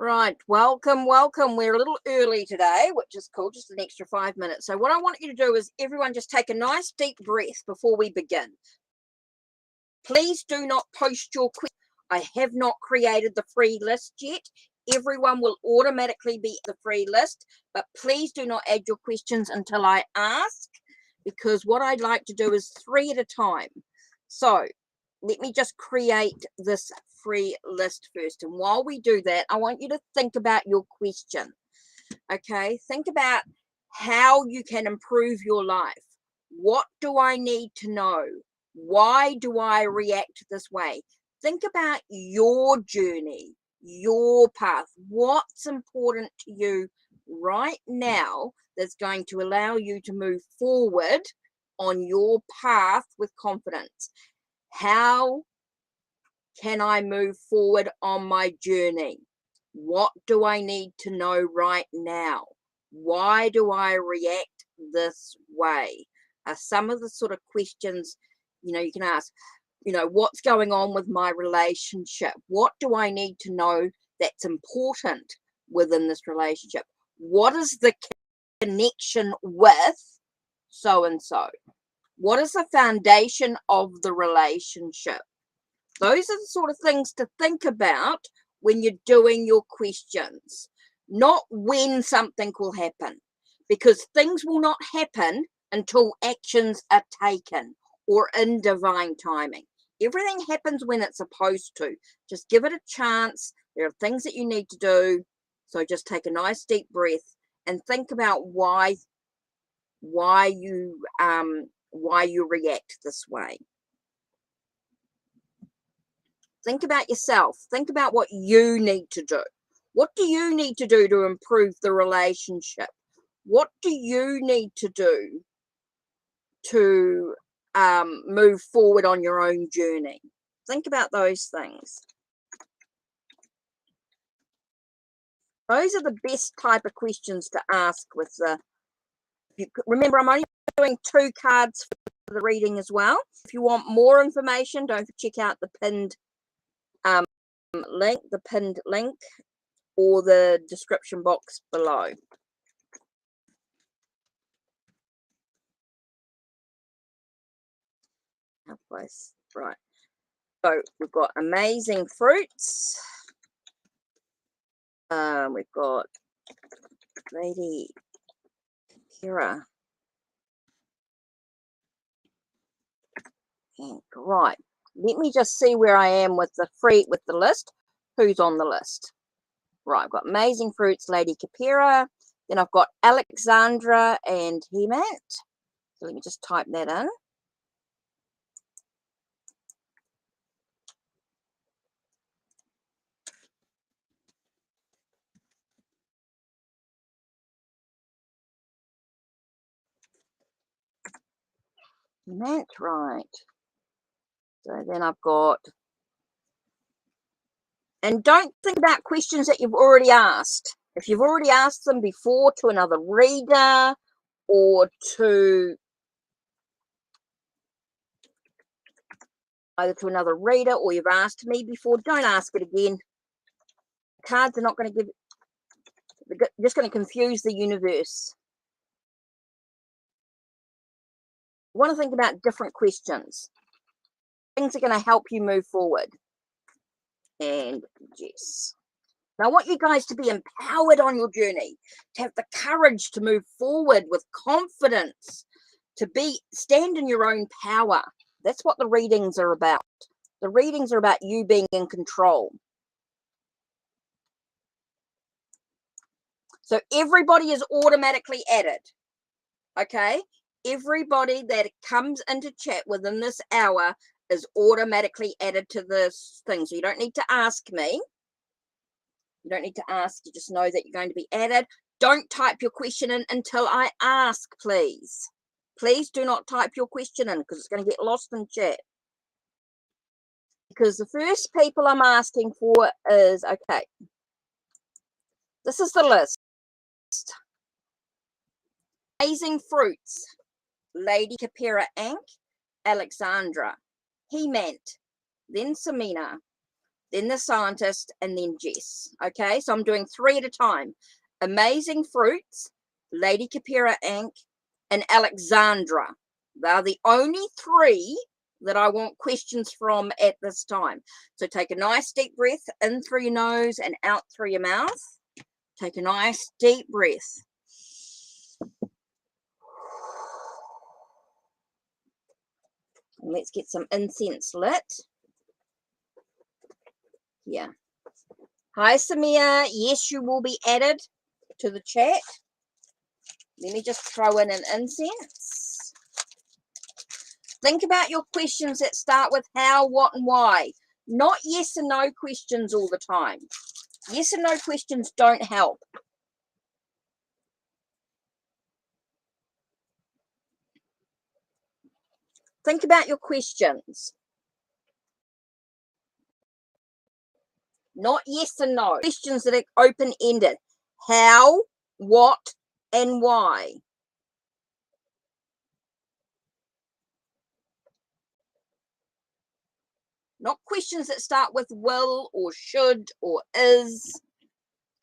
Right, welcome. We're a little early today, which is cool, just an extra 5 minutes. So what I want you to do is everyone just take a nice deep breath before we begin. Please do not post your questions. I have not created the free list yet. Everyone will automatically be the free list, but please do not add your questions until I ask, because what I'd like to do is 3 at a time. So let me just create this free list first. And while we do that, I want you to think about your question. Okay, think about how you can improve your life. What do I need to know? Why do I react this way? Think about your journey, your path. What's important to you right now that's going to allow you to move forward on your path with confidence? How can I move forward on my journey? What do I need to know right now? Why do I react this way? Are some of the sort of questions, you can ask, what's going on with my relationship? What do I need to know that's important within this relationship? What is the connection with so-and-so? What is the foundation of the relationship? Those are the sort of things to think about when you're doing your questions, not when something will happen, because things will not happen until actions are taken or in divine timing. Everything happens when it's supposed to. Just give it a chance. There are things that you need to do. So just take a nice deep breath and think about why you react this way. Think about yourself. Think about what you need to do. What do you need to do to improve the relationship? What do you need to do to move forward on your own journey? Think about those things. Those are the best type of questions to ask with remember, I'm only doing 2 cards for the reading as well. If you want more information, don't check out the pinned link or the description box below. Right. So we've got amazing fruits. We've got Lady Kira. And right. Let me just see where I am with the list. Who's on the list? Right, I've got Amazing Fruits, Lady Kapira. Then I've got Alexandra and Hemat. So let me just type that in. Hemat, right. So then I've got, and don't think about questions that you've already asked. If you've already asked them before to another reader or to either to another reader or you've asked me before, don't ask it again. Cards are not going to give, they're just going to confuse the universe. You want to think about different questions. Things are going to help you move forward. And yes. Now, I want you guys to be empowered on your journey, to have the courage to move forward with confidence, to stand in your own power. That's what the readings are about. The readings are about you being in control. So everybody is automatically added. Okay? Everybody that comes into chat within this hour is automatically added to this thing. So you don't need to ask me. You don't need to ask. You just know that you're going to be added. Don't type your question in until I ask, please. Please do not type your question in because it's going to get lost in chat. Because the first people I'm asking for is, okay, this is the list. Amazing Fruits, Lady Kapira Ank, Alexandra, He-Mant, then Samina, then the scientist, and then Jess. Okay, so I'm doing 3 at a time. Amazing Fruits, Lady Capera Inc., and Alexandra. They're the only 3 that I want questions from at this time. So take a nice deep breath in through your nose and out through your mouth. Take a nice deep breath. And let's get some incense lit. Yeah. Hi, Samia. Yes, you will be added to the chat. Let me just throw in an incense. Think about your questions that start with how, what, and why. Not yes and no questions all the time. Yes and no questions don't help. Think about your questions. Not yes and no. Questions that are open-ended. How, what, and why. Not questions that start with will or should or is.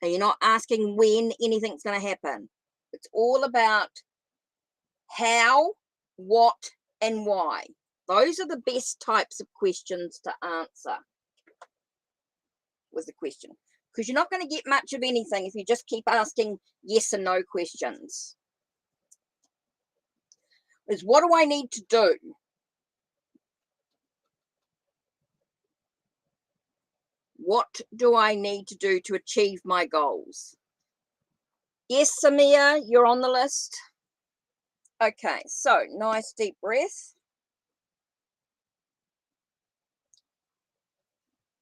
And you're not asking when anything's going to happen. It's all about how, what, and why. Those are the best types of questions to answer. Was the question. Because you're not going to get much of anything if you just keep asking yes and no questions. Is what do I need to do? What do I need to do to achieve my goals? Yes, Samia, you're on the list. Okay, so nice deep breath.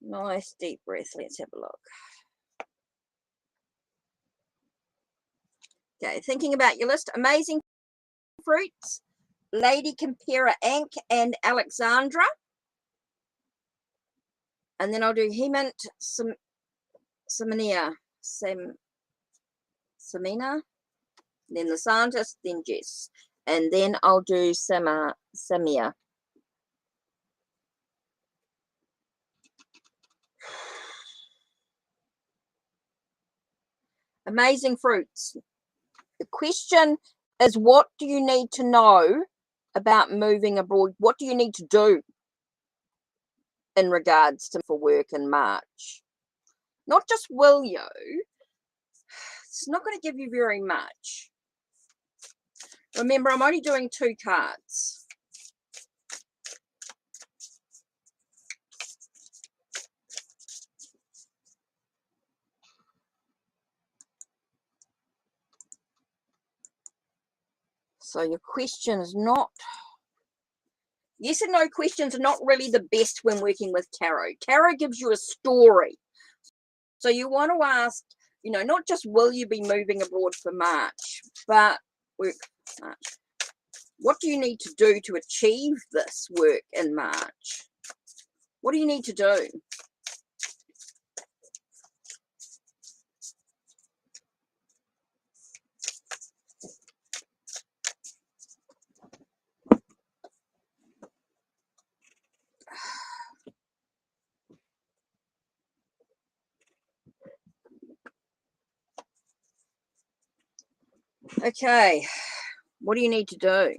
Nice deep breath. Let's have a look. Okay, thinking about your list. Amazing Fruits, Lady Capera Inc., and Alexandra. And then I'll do Hemant Samina, Samina, then the scientist, then Jess. And then I'll do Samia. Amazing Fruits. The question is, what do you need to know about moving abroad? What do you need to do in regards to for work in March? Not just will you. It's not going to give you very much. Remember, I'm only doing 2 cards. So your question is not... Yes and no questions are not really the best when working with tarot. Tarot gives you a story. So you want to ask, you know, not just will you be moving abroad for March, but work March. What do you need to do to achieve this work in March? What do you need to do? Okay, what do you need to do?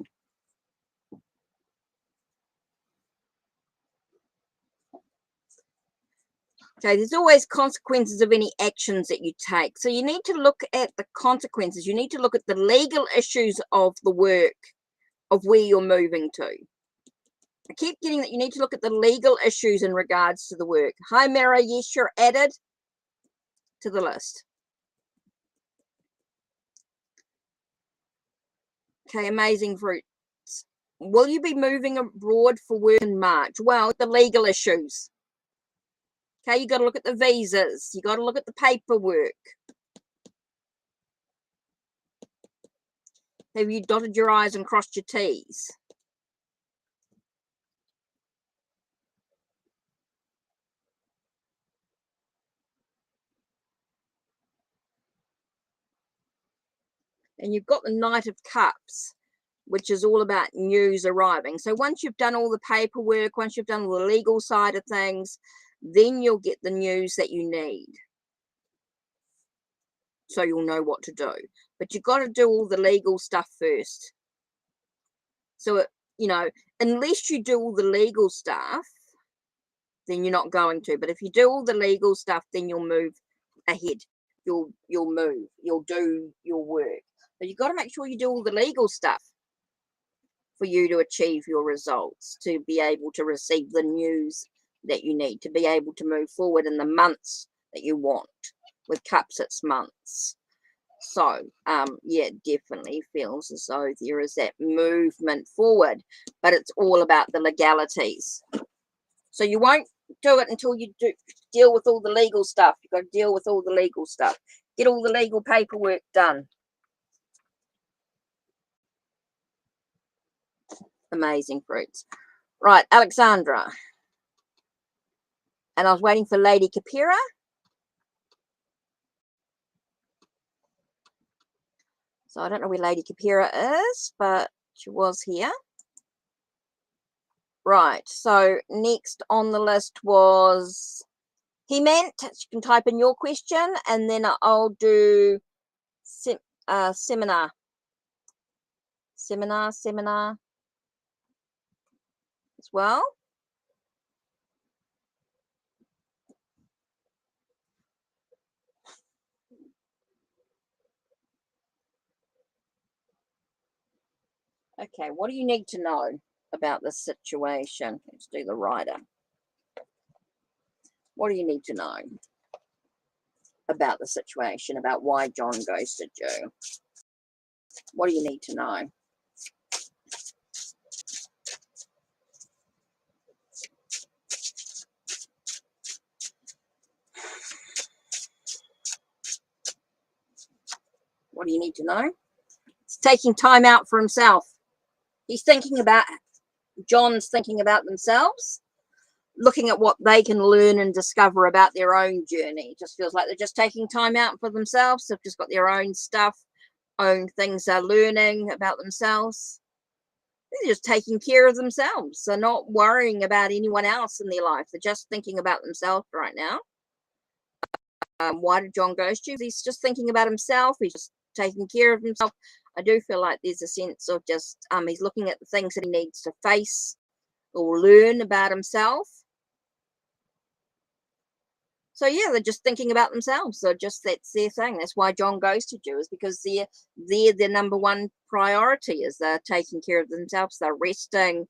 Okay, there's always consequences of any actions that you take. So you need to look at the consequences. You need to look at the legal issues of the work, of where you're moving to. I keep getting that you need to look at the legal issues in regards to the work. Hi, Mara. Yes, you're added to the list. Okay, Amazing Fruits. Will you be moving abroad for work in March? Well, the legal issues. Okay, you got to look at the visas. You got to look at the paperwork. Have you dotted your I's and crossed your T's? And you've got the Knight of Cups, which is all about news arriving. So once you've done all the paperwork, once you've done all the legal side of things, then you'll get the news that you need. So you'll know what to do. But you've got to do all the legal stuff first. So, you know, unless you do all the legal stuff, then you're not going to. But if you do all the legal stuff, then you'll move ahead. You'll move. You'll do your work. But you've got to make sure you do all the legal stuff for you to achieve your results, to be able to receive the news that you need, to be able to move forward in the months that you want. With cups, it's months. So, yeah, it definitely feels as though there is that movement forward, but it's all about the legalities. So you won't do it until you deal with all the legal stuff. You've got to deal with all the legal stuff. Get all the legal paperwork done. Amazing fruits. Right, Alexandra. And I was waiting for Lady Kapira. So I don't know where Lady Kapira is, but she was here. Right, so next on the list was He-Meant. You can type in your question, and then I'll do seminar as well. Okay, what do you need to know about this situation? Let's do the writer. What do you need to know about the situation, about why John ghosted you? What do you need to know? What do you need to know? He's taking time out for himself. He's thinking about, John's thinking about themselves, looking at what they can learn and discover about their own journey. It just feels like they're just taking time out for themselves. They've just got their own stuff, own things they're learning about themselves. They're just taking care of themselves. They're not worrying about anyone else in their life. They're just thinking about themselves right now. Why did John ghost you? He's just thinking about himself. He's just taking care of himself. I do feel like there's a sense of just he's looking at the things that he needs to face or learn about himself. So yeah, they're just thinking about themselves. So just that's their thing. That's why John ghosted you, is because they're their number one priority, is they're taking care of themselves. They're resting.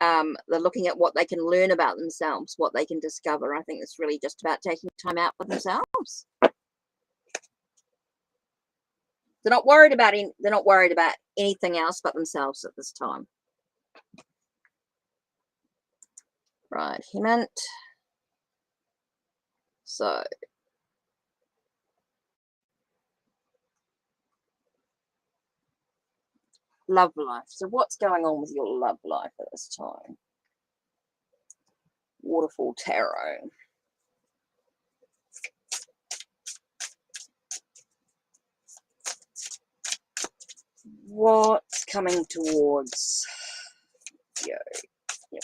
They're looking at what they can learn about themselves, what they can discover. I think it's really just about taking time out for themselves. They're not worried about anything else but themselves at this time. Right, He-Meant. So love life. So what's going on with your love life at this time? Waterfall Tarot. What's coming towards you?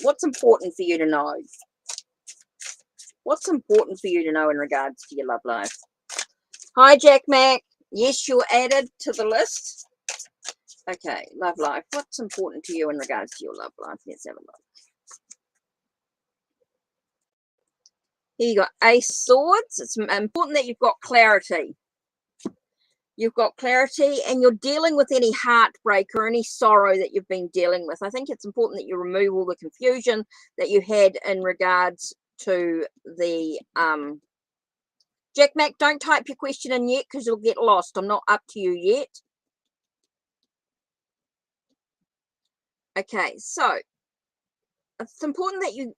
What's important for you to know? What's important for you to know in regards to your love life? Hi, Jack Mac. Yes, you're added to the list. Okay, love life. What's important to you in regards to your love life? Let's have a look. Here you got Ace Swords. It's important that you've got clarity. You've got clarity, and you're dealing with any heartbreak or any sorrow that you've been dealing with. I think it's important that you remove all the confusion that you had in regards to the Jack Mac. Don't type your question in yet, because you'll get lost. I'm not up to you yet. Okay, so it's important that you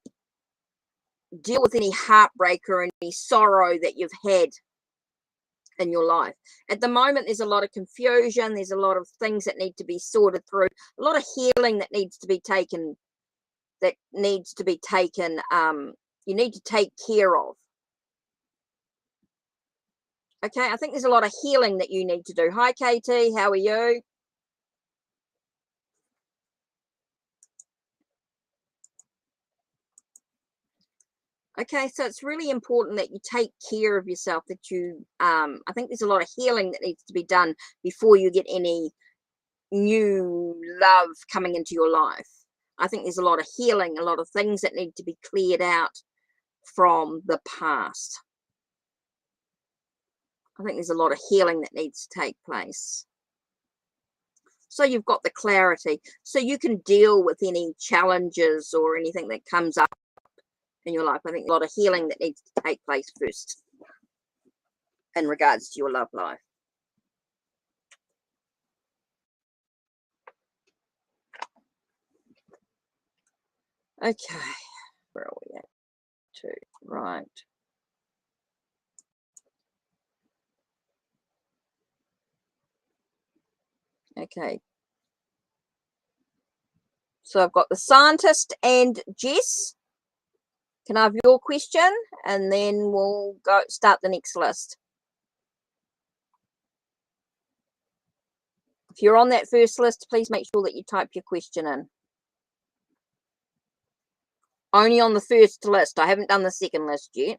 deal with any heartbreak or any sorrow that you've had in your life. At the moment, there's a lot of confusion. There's a lot of things that need to be sorted through, a lot of healing that needs to be taken, you need to take care of. Okay, I think there's a lot of healing that you need to do. Hi, Katie, how are you? Okay, so it's really important that you take care of yourself, that you, I think there's a lot of healing that needs to be done before you get any new love coming into your life. I think there's a lot of healing, a lot of things that need to be cleared out from the past. I think there's a lot of healing that needs to take place. So you've got the clarity, so you can deal with any challenges or anything that comes up in your life. I think a lot of healing that needs to take place first in regards to your love life. Okay, where are we at? Right. Okay. So I've got the scientist and Jess. Can I have your question? And then we'll go start the next list. If you're on that first list, please make sure that you type your question in. Only on the first list. I haven't done the second list yet.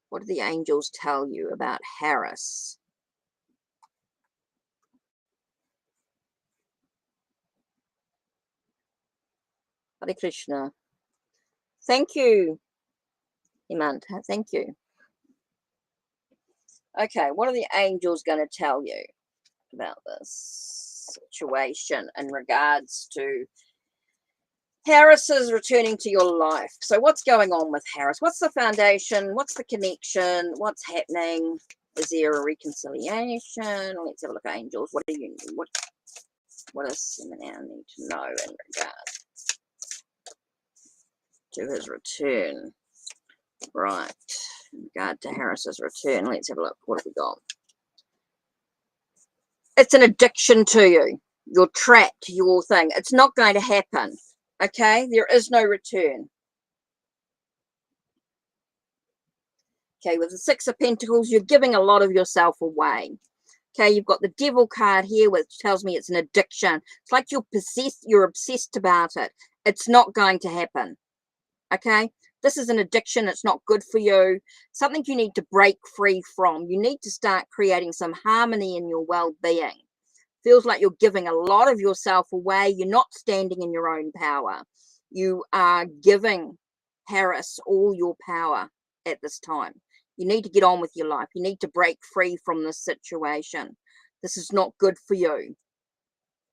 What do the angels tell you about Harris? Hare Krishna. Thank you, Hemant. Thank you. Okay, what are the angels going to tell you about this situation in regards to Harris is returning to your life? So what's going on with Harris? What's the foundation? What's the connection? What's happening? Is there a reconciliation? Let's have a look at angels. What do you what does Semina need to know in regards to his return? Right. In regard to Harris's return, let's have a look. What have we got? It's an addiction to you. You're trapped, your thing. It's not going to happen. Okay? There is no return. Okay, with the Six of Pentacles, you're giving a lot of yourself away. Okay, you've got the Devil card here, which tells me it's an addiction. It's like you're possessed, you're obsessed about it. It's not going to happen. Okay? This is an addiction. It's not good for you. Something you need to break free from. You need to start creating some harmony in your well-being. Feels like you're giving a lot of yourself away. You're not standing in your own power. You are giving Harris all your power at this time. You need to get on with your life. You need to break free from this situation. This is not good for you.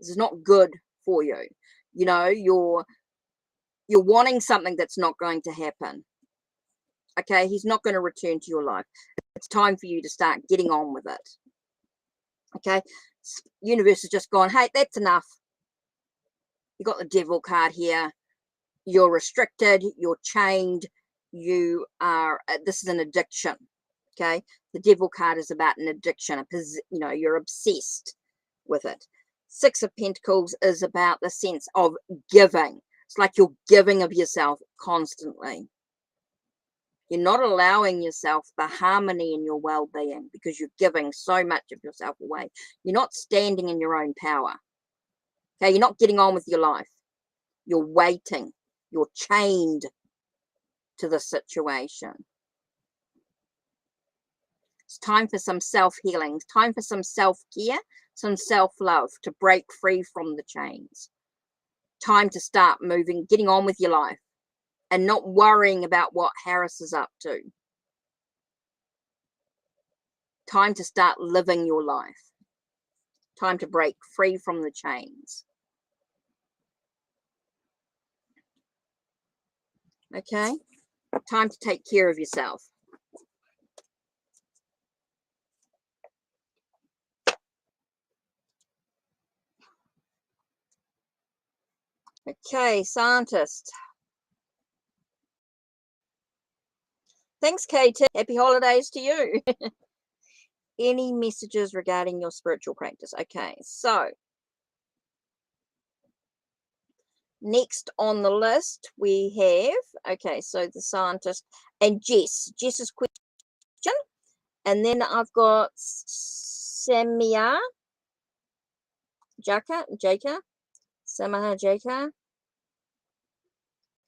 This is not good for you. You know, you're wanting something that's not going to happen. Okay, he's not going to return to your life. It's time for you to start getting on with it. Okay, universe has just gone, hey, that's enough. You got the Devil card here. You're restricted, you're chained, you are, this is an addiction. Okay, the Devil card is about an addiction, you know, you're obsessed with it. Six of Pentacles is about the sense of giving. It's like you're giving of yourself constantly. You're not allowing yourself the harmony in your well-being because you're giving so much of yourself away. You're not standing in your own power. Okay, you're not getting on with your life. You're waiting. You're chained to the situation. It's time for some self-healing. It's time for some self-care, some self-love to break free from the chains. Time to start moving, getting on with your life and not worrying about what Harris is up to. Time to start living your life. Time to break free from the chains. Okay? Time to take care of yourself. Okay, scientist. Thanks, Katie. Happy holidays to you. Any messages regarding your spiritual practice? Okay, so next on the list we have, okay, so the scientist and Jess's question. And then I've got Jaka, Samaha Jeka.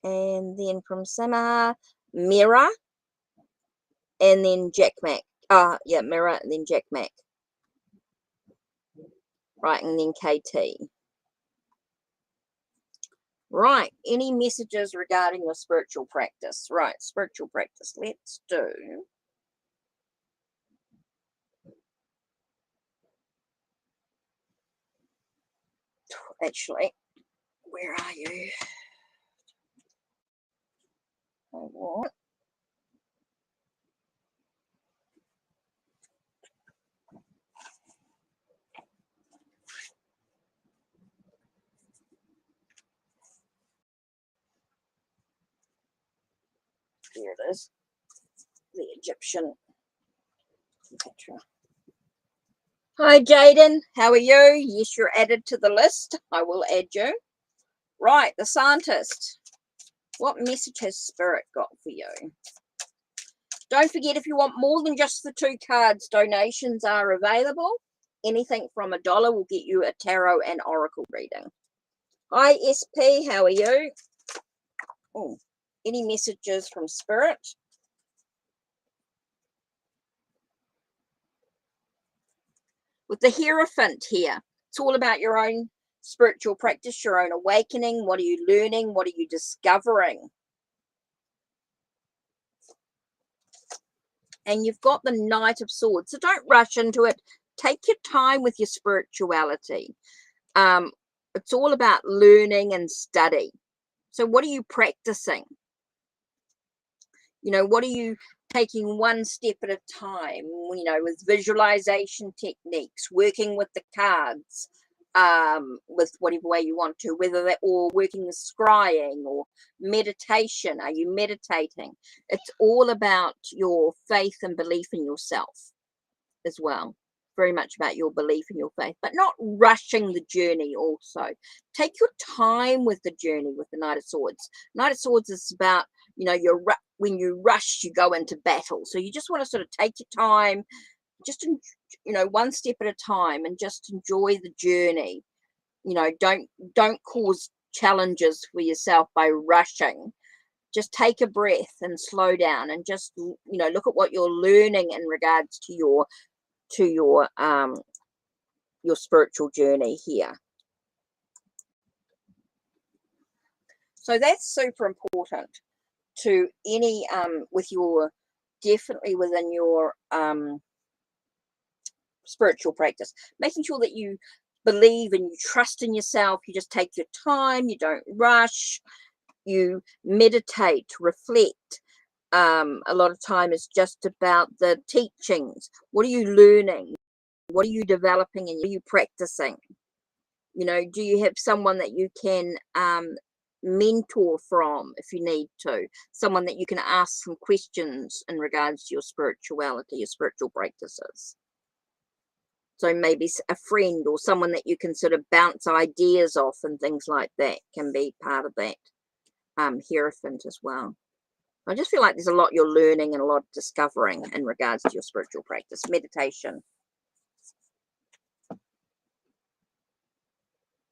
And then from Samaha, Mira. And then Jack Mac. Yeah, Mira and then Jack Mac. Right, and then KT. Right, any messages regarding your spiritual practice? Right, spiritual practice. Let's do. Actually, where are you? I want. Here it is. The Egyptian Petra. Hi, Jaden. How are you? Yes, you're added to the list. I will add you. Right, the scientist. What message has Spirit got for you? Don't forget, if you want more than just the 2 cards, donations are available. Anything from $1 will get you a tarot and oracle reading. Hi, SP. How are you? Oh, any messages from Spirit? With the Hierophant here, it's all about your own spiritual practice, your own awakening. What are you learning? What are you discovering? And you've got the Knight of Swords, so don't rush into it. Take your time with your spirituality. It's all about learning and study. So what are you practicing? You know, what are you taking one step at a time, you know, with visualization techniques, working with the cards, with whatever way you want to, whether that or working with scrying or meditation. Are you meditating? It's all about your faith and belief in yourself as well. Very much about your belief in your faith, but not rushing the journey. Also, take your time with the journey with the Knight of Swords. Knight of Swords is about, you know, when you rush, you go into battle. So you just want to sort of take your time, just, you know, one step at a time, and just enjoy the journey. You know, don't cause challenges for yourself by rushing. Just take a breath and slow down, and just, you know, look at what you're learning in regards to your spiritual journey here. So that's super important to any with your, definitely within your spiritual practice, making sure that you believe and you trust in yourself. You just take your time, you don't rush, you meditate, reflect. A lot of time is just about the teachings. What are you learning? What are you developing, and what are you practicing? You know, do you have someone that you can mentor from if you need to? Someone that you can ask some questions in regards to your spirituality, your spiritual practices. So maybe a friend or someone that you can sort of bounce ideas off and things like that can be part of that Hierophant as well. I just feel like there's a lot you're learning and a lot of discovering in regards to your spiritual practice. Meditation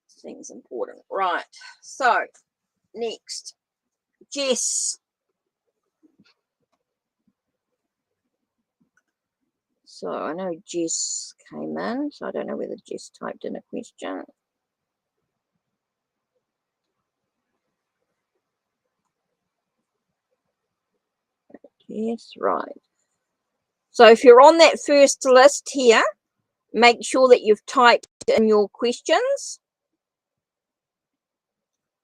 seems important. Right. So next, Jess. So I know Jess came in, so I don't know whether Jess typed in a question. Yes, right. So if you're on that first list here, make sure that you've typed in your questions.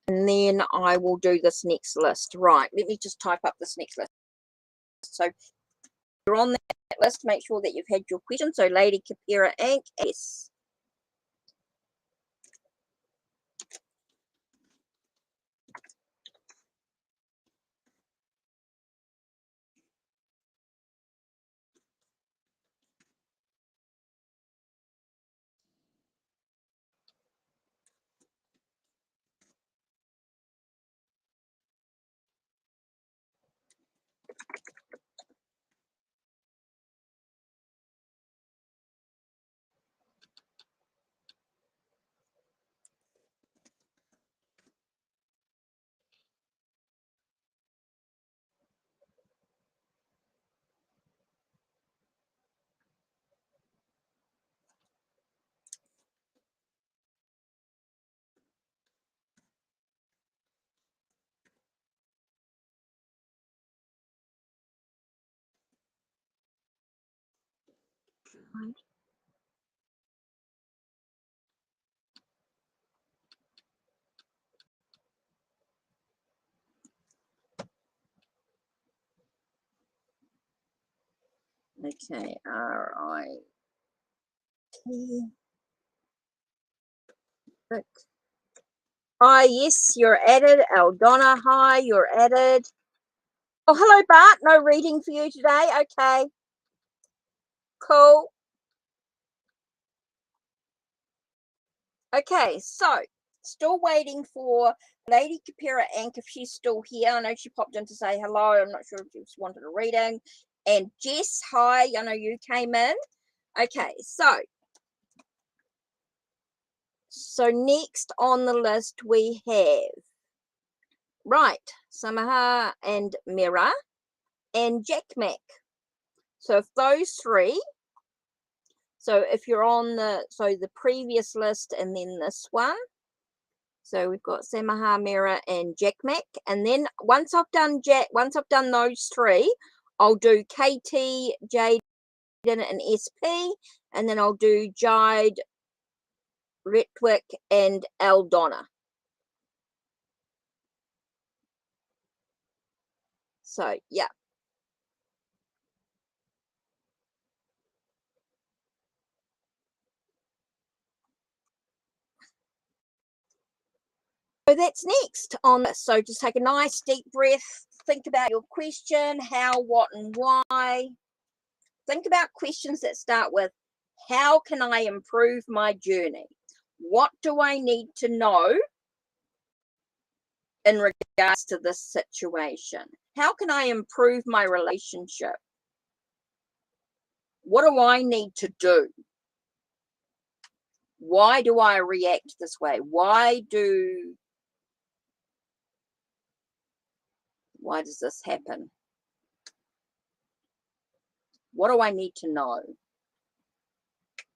And then I will do this next list. Right, let me just type up this next list. So if you're on that list, make sure that you've had your questions. So Lady Kapira Inc. Yes. Okay, R-I-T. Hi, yes, you're added. Eldonna, hi, you're added. Oh, hello, Bart. No reading for you today. Okay. Cool. Okay, so still waiting for Lady Kapira Ank if she's still here. I know she popped in to say hello. I'm not sure if she just wanted a reading. And Jess, hi. I know you came in. Okay, so next on the list we have, right, Samaha and Mira and Jack Mac. So if those three, so if you're on the previous list and then this one, so we've got Samaha, Mira, and Jack Mac, and then once I've done those three, I'll do KT, Jaden, and SP, and then I'll do Jide, Retwick, and Eldonna. So yeah. So that's next on this. So just take a nice deep breath. Think about your question, how, what, and why. Think about questions that start with, how can I improve my journey? What do I need to know in regards to this situation? How can I improve my relationship? What do I need to do? Why do I react this way? Why does this happen? What do I need to know?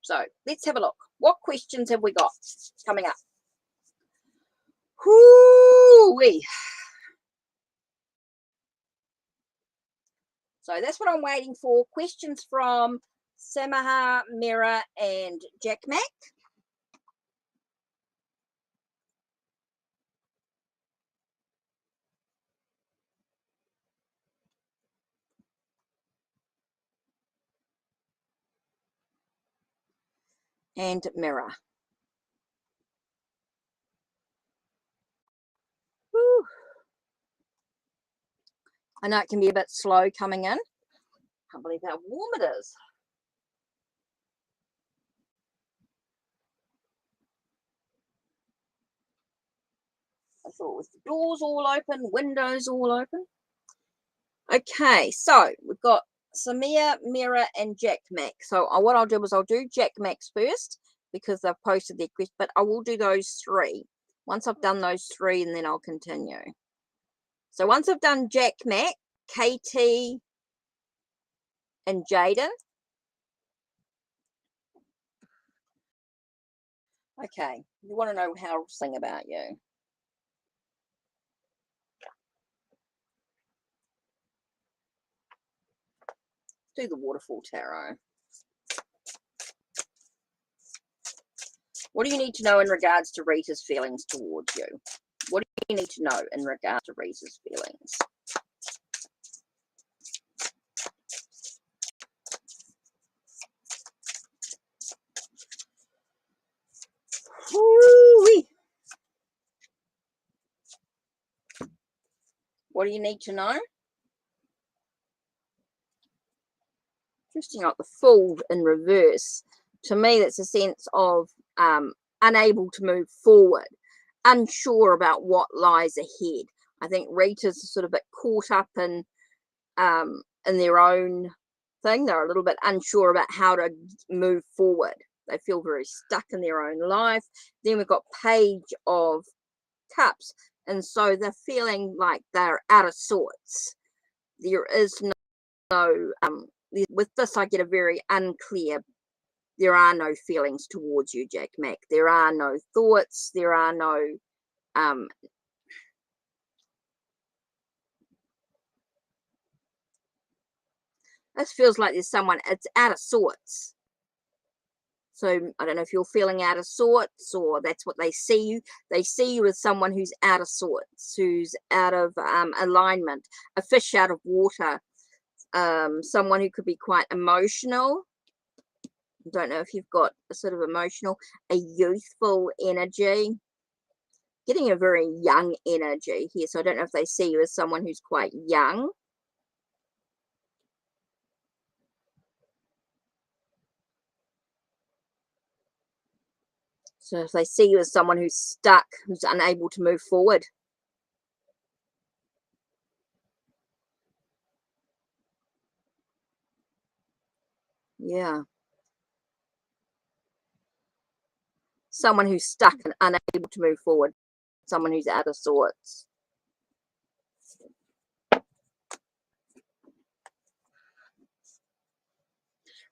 So let's have a look. What questions have we got coming up? Whoo-wee. So that's what I'm waiting for. Questions from Samaha, Mira, and Jack Mac. And Mira. Whew. I know it can be a bit slow coming in. Can't believe how warm it is. I thought with the doors all open, windows all open. Okay, so we've got Samia, Mira, and Jack Mac. So what I'll do is I'll do Jack Mac's first because they've posted their question, but I will do those three. Once I've done those three, and then I'll continue. So once I've done Jack Mac, KT, and Jaden. Okay, you want to know how I'll sing about you. Do the waterfall tarot. What do you need to know in regards to Rita's feelings towards you? What do you need to know in regards to Rita's feelings? Woo-wee. What do you need to know? Interesting, like the Fool in reverse. To me, that's a sense of unable to move forward, unsure about what lies ahead. I think Rita's sort of a bit caught up in their own thing. They're a little bit unsure about how to move forward. They feel very stuck in their own life. Then we've got Page of Cups, and so they're feeling like they're out of sorts. There is no with this I get a very unclear, there are no feelings towards you, Jack Mac. There are no thoughts, there are no this feels like there's someone, it's out of sorts. So I don't know if you're feeling out of sorts, or that's what they see you. They see you as someone who's out of sorts, who's out of alignment, a fish out of water, someone who could be quite emotional. I don't know if you've got a sort of emotional, a youthful energy, getting a very young energy here. So I don't know if they see you as someone who's quite young. So if they see you as someone who's stuck, who's unable to move forward. Yeah. Someone who's stuck and unable to move forward. Someone who's out of sorts.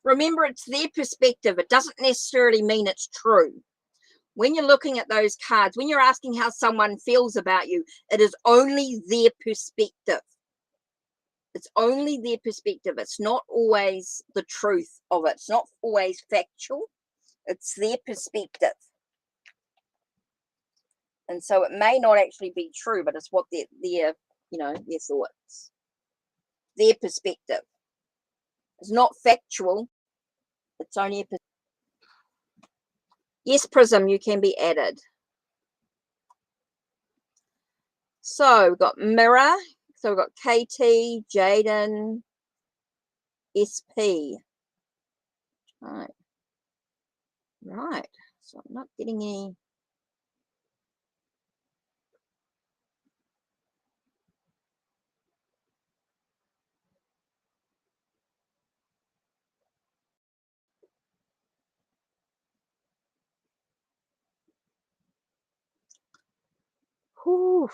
Remember, it's their perspective. It doesn't necessarily mean it's true. When you're looking at those cards, when you're asking how someone feels about you, it is only their perspective. It's only their perspective. It's not always the truth of it. It's not always factual. It's their perspective. And so it may not actually be true, but it's what their their thoughts, their perspective. It's not factual. It's only a perspective. Yes, Prism, you can be added. So we've got Mirror. So we've got KT, Jaden, SP. Right. Right. So I'm not getting any. Whew.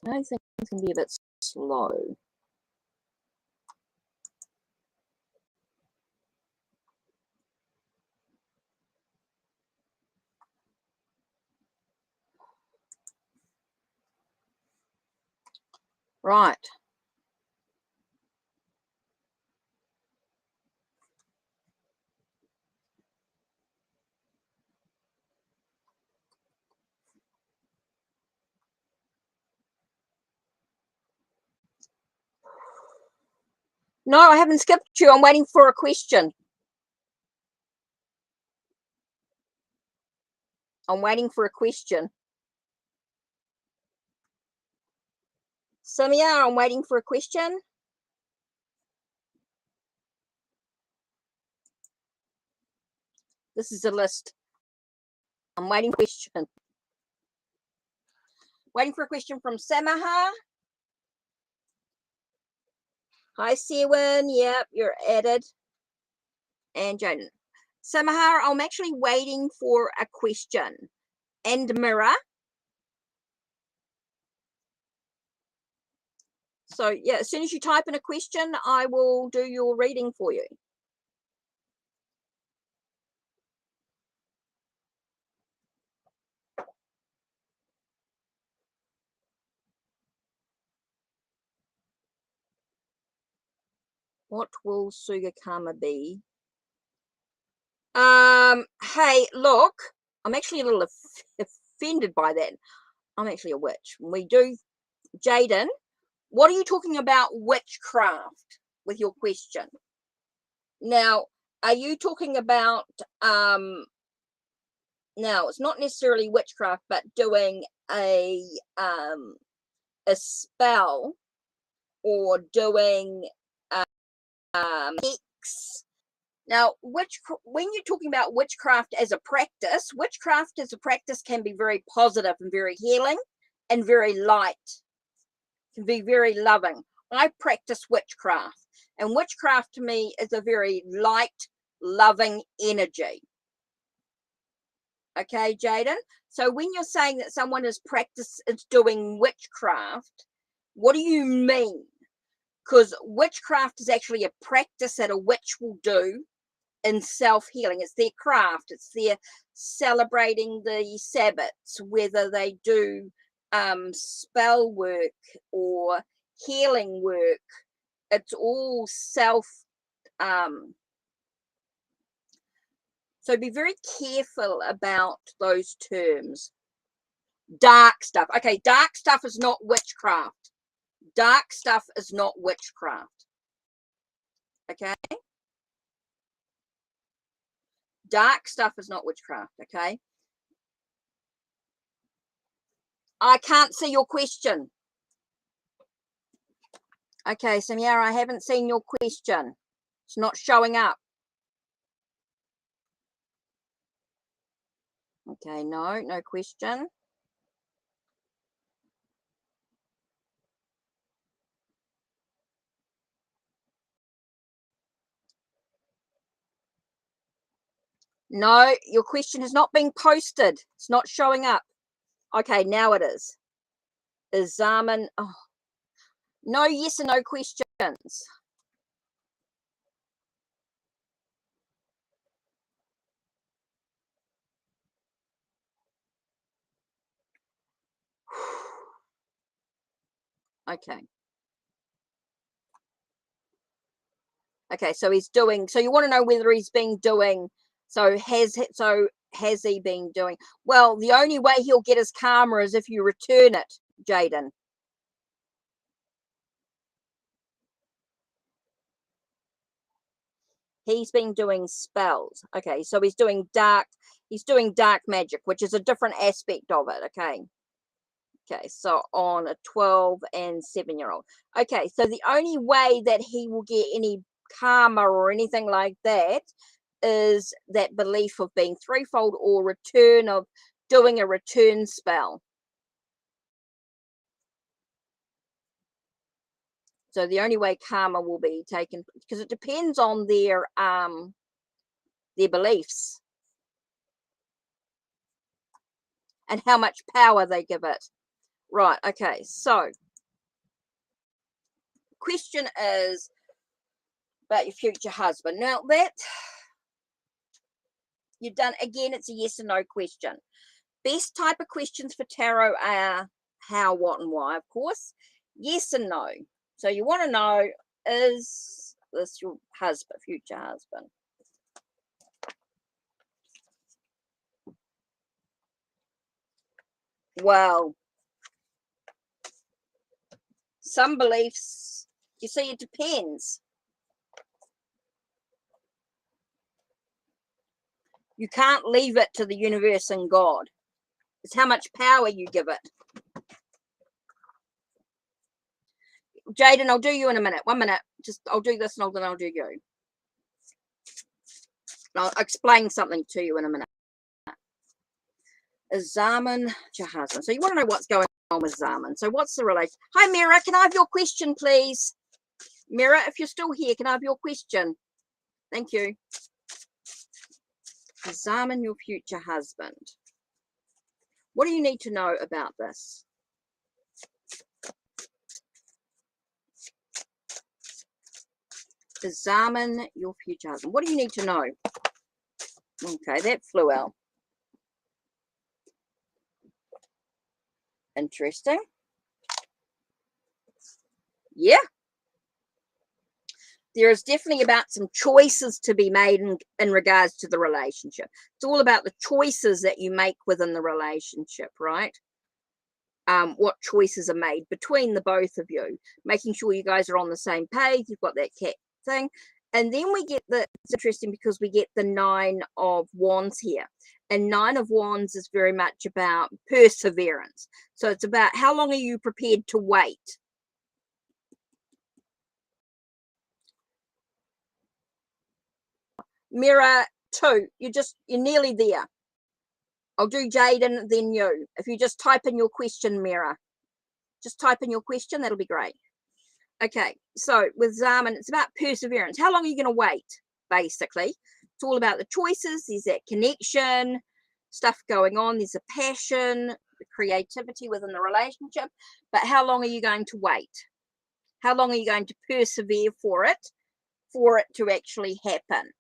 I think it's going to be a bit slow. Right. No, I haven't skipped you. I'm waiting for a question. I'm waiting for a question. Samia, I'm waiting for a question. This is a list. I'm waiting for a question. Waiting for a question from Samaha. Hi, Sewin. Yep, you're added. And Jaden. Samaha, I'm actually waiting for a question. And Mirror. So, yeah, as soon as you type in a question, I will do your reading for you. What will Sugakama be? Hey, look, I'm actually a little offended by that. I'm actually a witch. We do, Jaden, what are you talking about witchcraft with your question? Now, are you talking about, now it's not necessarily witchcraft, but doing a spell or doing X. Now, when you're talking about witchcraft as a practice can be very positive and very healing and very light. It can be very loving. I practice witchcraft, and witchcraft to me is a very light, loving energy. Okay, Jaden? So when you're saying that someone is doing witchcraft, what do you mean? Because witchcraft is actually a practice that a witch will do in self-healing. It's their craft. It's their celebrating the Sabbats, whether they do spell work or healing work. It's all self. So be very careful about those terms. Dark stuff. Okay, dark stuff is not witchcraft. Dark stuff is not witchcraft. Okay? Dark stuff is not witchcraft, okay? I can't see your question. Okay, Samira, I haven't seen your question. It's not showing up. Okay, no question. No, your question has not been posted. It's not showing up. Okay, now it is. Is Zaman... Oh. No yes and no questions. Okay. Okay, so he's doing... So you want to know whether he's been doing... So has he been doing... Well, the only way he'll get his karma is if you return it, Jaden. He's been doing spells. Okay, so he's doing dark magic, which is a different aspect of it. Okay, so on a 12 and 7-year-old. Okay, so the only way that he will get any karma or anything like that is that belief of being threefold or return of doing a return spell. So the only way karma will be taken, because it depends on their beliefs and how much power they give it. Right, okay, so question is about your future husband. Now that you've done, again, it's a yes and no question. Best type of questions for tarot are how, what, and why, of course. Yes and no. So you want to know, is this your husband, future husband? Well, some beliefs, you see, it depends. You can't leave it to the universe and God. It's how much power you give it. Jaden, I'll do you in a minute. 1 minute. Just, I'll do this and then I'll do you. I'll explain something to you in a minute. Is Zaman your husband? So you want to know what's going on with Zaman. So what's the relation? Hi, Mira. Can I have your question, please? Mira, if you're still here, can I have your question? Thank you. Is Zaman your future husband? What do you need to know about this? Is Zaman your future husband? What do you need to know? Okay, that flew out. Interesting. Yeah. There is definitely about some choices to be made in regards to the relationship. It's all about the choices that you make within the relationship, right? What choices are made between the both of you, making sure you guys are on the same page. You've got that cat thing. And then we get the, it's interesting because we get the 9 of Wands here. And 9 of Wands is very much about perseverance. So it's about how long are you prepared to wait? Mirror 2, you're nearly there. I'll do Jaden, then you. If you just type in your question, Mirror. Just type in your question, that'll be great. Okay, so with Zaman, it's about perseverance. How long are you going to wait, basically? It's all about the choices. There's that connection, stuff going on. There's a passion, the creativity within the relationship. But how long are you going to wait? How long are you going to persevere for it to actually happen?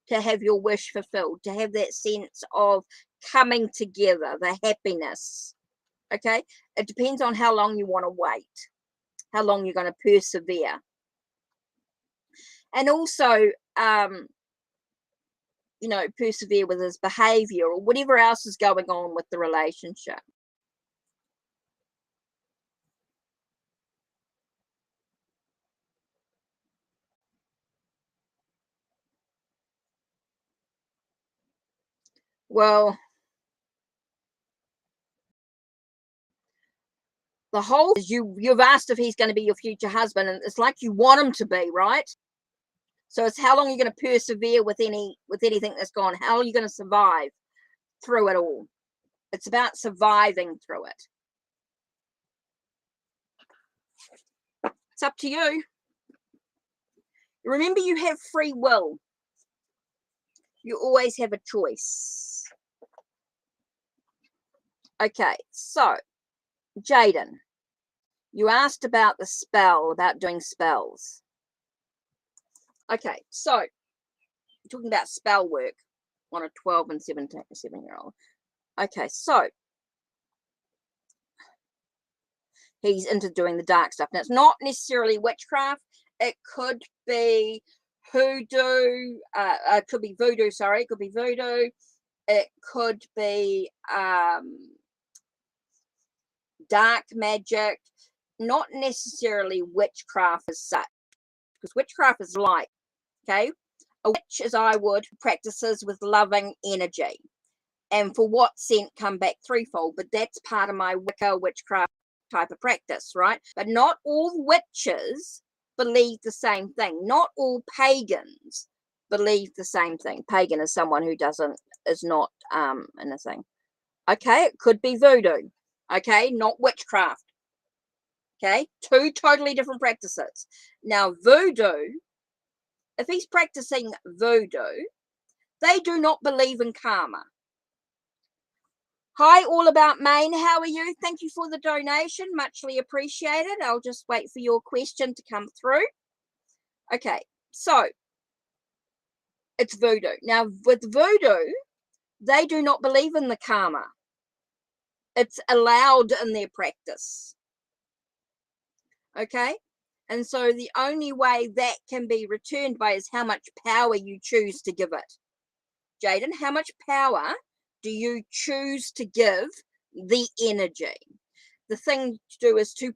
To have your wish fulfilled, to have that sense of coming together, the happiness. Okay, it depends on how long you want to wait. how long you're going to persevere. And also, you know, persevere with his behavior or whatever else is going on with the relationship. Well, the whole is you've asked if he's going to be your future husband, and it's like you want him to be, right? So it's how long you're going to persevere with anything that's gone. How are you going to survive through it all? It's about surviving through it. It's up to you. Remember, you have free will. You always have a choice. Okay, so Jaden, you asked about the spell, about doing spells. Okay, so talking about spell work on a 12 and 7-year-old. Okay, so he's into doing the dark stuff. Now, it's not necessarily witchcraft. It could be hoodoo. It could be voodoo, sorry. It could be voodoo. It could be dark magic. Not necessarily witchcraft as such. Because witchcraft is light, okay? A witch, as I would, practices with loving energy. And for what sent, come back threefold. But that's part of my Wicca witchcraft type of practice, right? But not all witches believe the same thing. Not all pagans believe the same thing. Pagan is someone who is not in a thing. Okay, it could be voodoo. Okay, not witchcraft. Okay, two totally different practices. Now, voodoo, if he's practicing voodoo, they do not believe in karma. Hi, All About Maine. How are you? Thank you for the donation. Muchly appreciated. I'll just wait for your question to come through. Okay, so it's voodoo. Now, with voodoo, they do not believe in the karma. It's allowed in their practice. Okay? And so the only way that can be returned by is how much power you choose to give it. Jaden, how much power do you choose to give the energy? The thing to do is to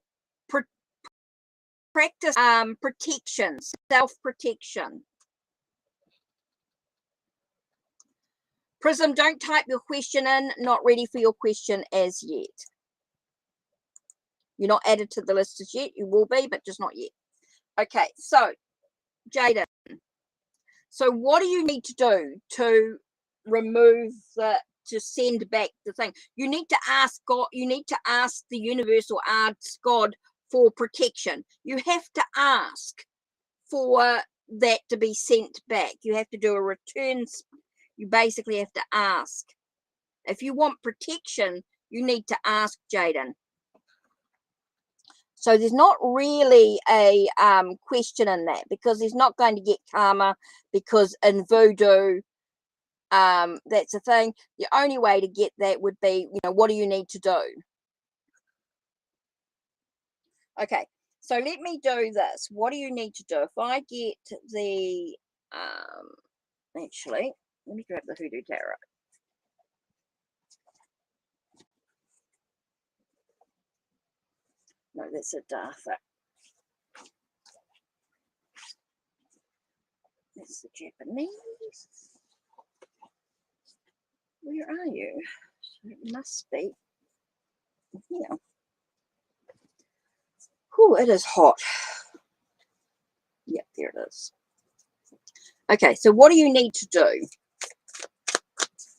practice protection, self-protection. Prism, don't type your question in. Not ready for your question as yet. You're not added to the list as yet. You will be, but just not yet. Okay, so Jaden, so what do you need to do to remove to send back the thing? You need to ask God, you need to ask the universe or ask God for protection. You have to ask for that to be sent back. You have to do a return. You basically have to ask. If you want protection, you need to ask, Jaden. So there's not really a question in that, because he's not going to get karma, because in voodoo, that's the thing. The only way to get that would be, you know, what do you need to do? Okay, so let me do this. What do you need to do? If I get the, actually, let me grab the Hoodoo Tarot. No, that's a Dartha. That's the Japanese. Where are you? It must be here. Oh, it is hot. Yep, there it is. Okay, so what do you need to do?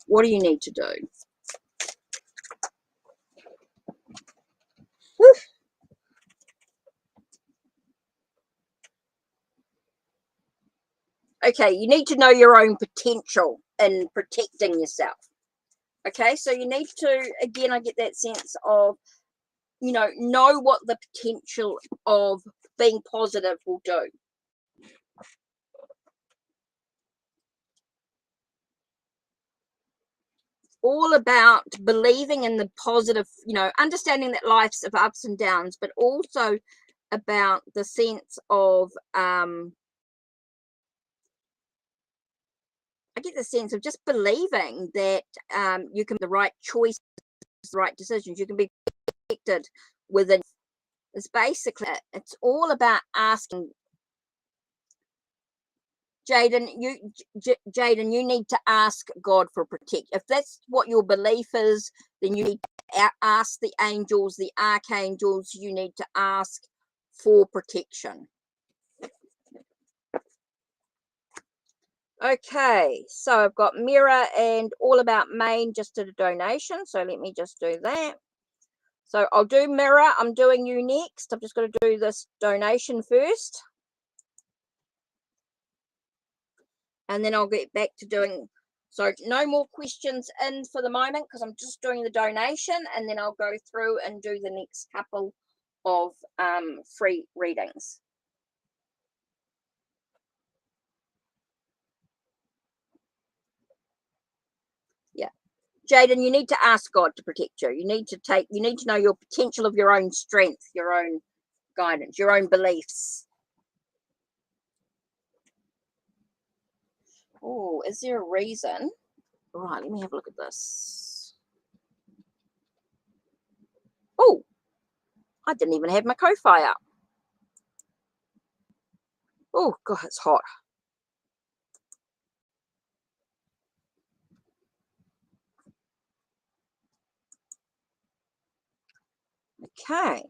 What do you need to do? Whew. Okay, you need to know your own potential in protecting yourself. Okay, so you need to, again, I get that sense of, you know what the potential of being positive will do. All about believing in the positive, you know, understanding that life's of ups and downs, but also about the sense of I get the sense of just believing that you can make the right choices, the right decisions. You can be protected within. It's basically, it's all about asking. Jaden, you need to ask God for protection. If that's what your belief is, then you need to ask the angels, the archangels. You need to ask for protection. Okay, so I've got Mirror and All About Maine just did a donation. So let me just do that. So I'll do Mirror. I'm doing you next. I'm just going to do this donation first. And then I'll get back to doing, so no more questions in for the moment because I'm just doing the donation, and then I'll go through and do the next couple of free readings. Yeah. Jaden, you need to ask God to protect you. You need to know your potential of your own strength, your own guidance, your own beliefs. Oh, is there a reason? Right, let me have a look at this. Oh, I didn't even have my Ko-Fi up. Oh, God, it's hot. Okay.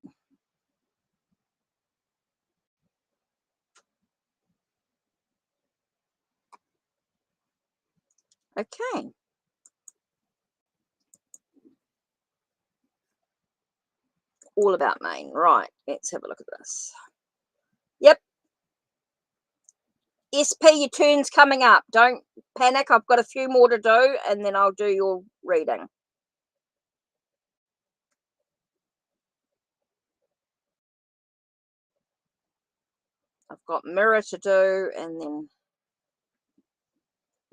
Okay. All About Maine. Right, let's have a look at this. Yep. SP, your turn's coming up. Don't panic. I've got a few more to do, and then I'll do your reading. I've got Mirror to do, and then...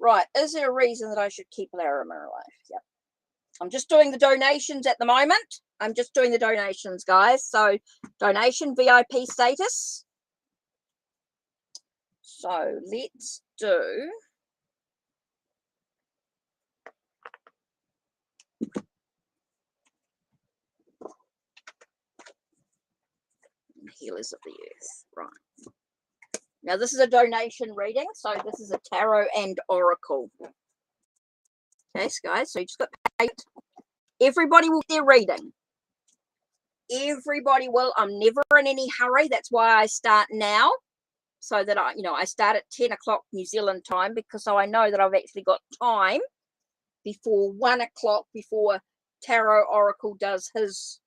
Right, is there a reason that I should keep Lara Mirror alive? Yep. I'm just doing the donations at the moment. I'm just doing the donations, guys. So, donation VIP status. So, let's do... Healers of the Earth. Right. Now, this is a donation reading. So, this is a tarot and oracle. Okay, guys. So, you just got paid. Everybody will get their reading. Everybody will. I'm never in any hurry. That's why I start now. So that I start at 10 o'clock New Zealand time, because so I know that I've actually got time before 1 o'clock, before Tarot Oracle does his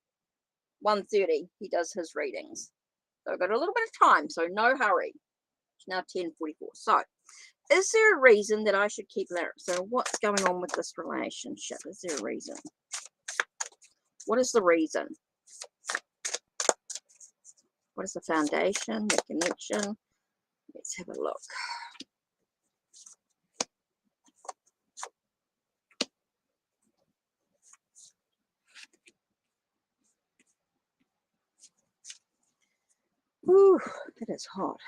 1:30. He does his readings. So I've got a little bit of time, so no hurry. It's now 10:44. So is there a reason that I should keep Lara? So what's going on with this relationship? Is there a reason? What is the reason? What is the foundation, the connection? Let's have a look. Ooh, it is hot.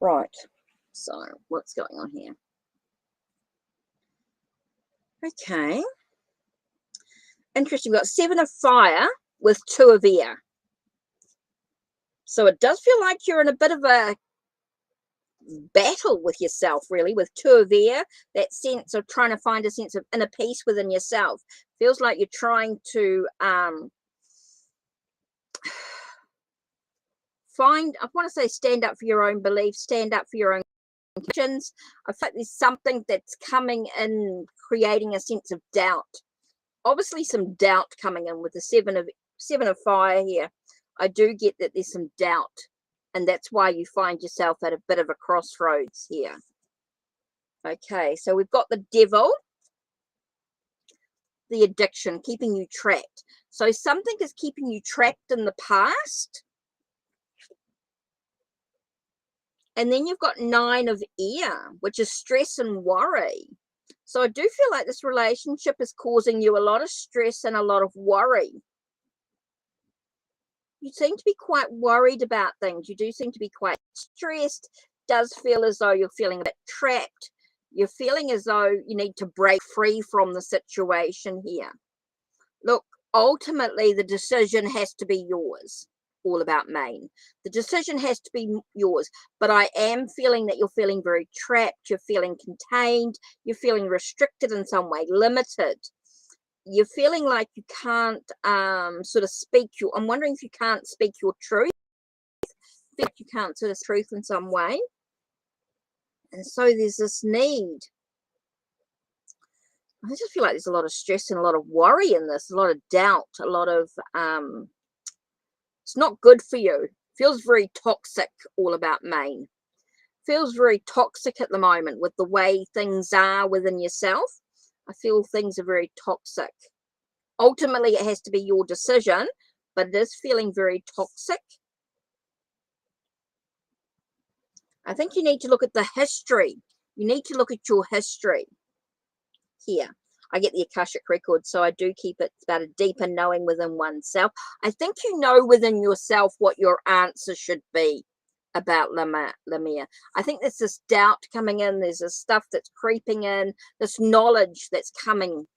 Right, so what's going on here? Okay. Interesting. We've got 7 of Fire with 2 of Air. So it does feel like you're in a bit of a battle with yourself, really, with 2 of Air. That sense of trying to find a sense of inner peace within yourself. Feels like you're trying to I want to say stand up for your own beliefs, stand up for your own convictions. I feel like there's something that's coming in, creating a sense of doubt. Obviously some doubt coming in with the 7 of Fire here. I do get that there's some doubt, and that's why you find yourself at a bit of a crossroads here. Okay, so we've got the Devil. the addiction, keeping you trapped. So something is keeping you trapped in the past. And then you've got 9 of air, which is stress and worry. So I do feel like this relationship is causing you a lot of stress and a lot of worry. You seem to be quite worried about things. You do seem to be quite stressed. Does feel as though you're feeling a bit trapped. You're feeling as though you need to break free from the situation here. Look, ultimately, the decision has to be yours. All about Maine. The decision has to be yours, but I am feeling that you're feeling very trapped. You're feeling contained. You're feeling restricted in some way, limited. You're feeling like you can't sort of speak your, I'm wondering if you can't speak your truth. If you can't sort of truth in some way. And so there's this need. I just feel like there's a lot of stress and a lot of worry in this, a lot of doubt, a lot of it's not good for you. Feels very toxic, all about Maine. Feels very toxic at the moment with the way things are within yourself. I feel things are very toxic. Ultimately, it has to be your decision, but it is feeling very toxic. I think you need to look at the history. You need to look at your history here. I get the Akashic record, so I do keep it. It's about a deeper knowing within oneself. I think you know within yourself what your answer should be about Lemire. I think there's this doubt coming in. There's this stuff that's creeping in, this knowledge that's coming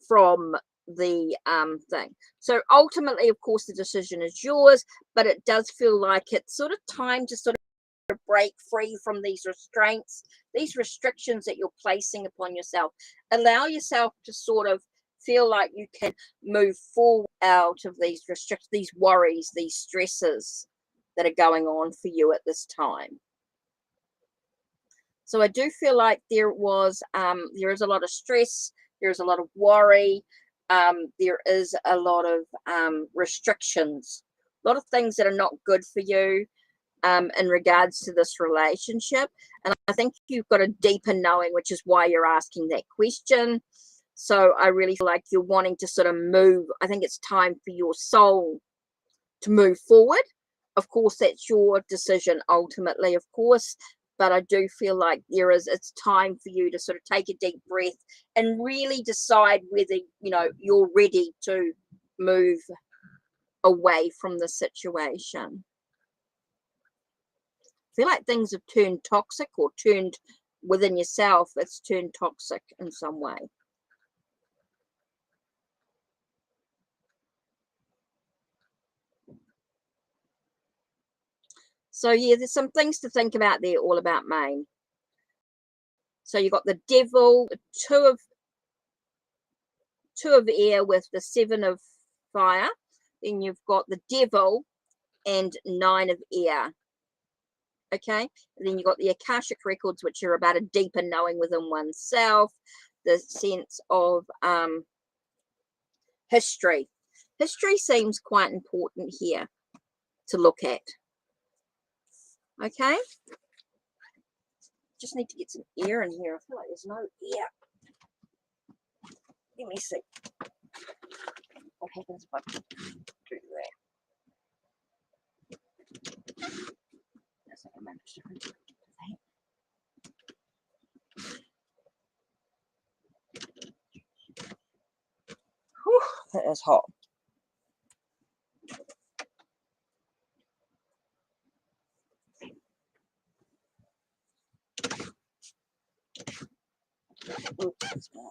from the thing. So ultimately, of course, the decision is yours, but it does feel like it's sort of time to sort of break free from these restraints, these restrictions that you're placing upon yourself. Allow yourself to sort of feel like you can move forward out of these restrictions, these worries, these stresses that are going on for you at this time. So I do feel like there is a lot of stress, there's a lot of worry, there is a lot of restrictions, a lot of things that are not good for you in regards to this relationship. And I think you've got a deeper knowing, which is why you're asking that question. So I really feel like you're wanting to sort of move. I think it's time for your soul to move forward. Of course, that's your decision ultimately, of course. But I do feel like it's time for you to sort of take a deep breath and really decide whether, you're ready to move away from the situation. I feel like things have turned toxic, or turned within yourself, it's turned toxic in some way. So yeah, there's some things to think about there, all about Maine. So you've got the Devil, two of air with the 7 of fire. Then you've got the Devil and 9 of air. Okay, and then you've got the Akashic records, which are about a deeper knowing within oneself, the sense of history. History seems quite important here to look at. Okay, just need to get some air in here. I feel like there's no air. Let me see what happens if I do that. That's like I managed to do that. Whew, that is hot. Oops, just got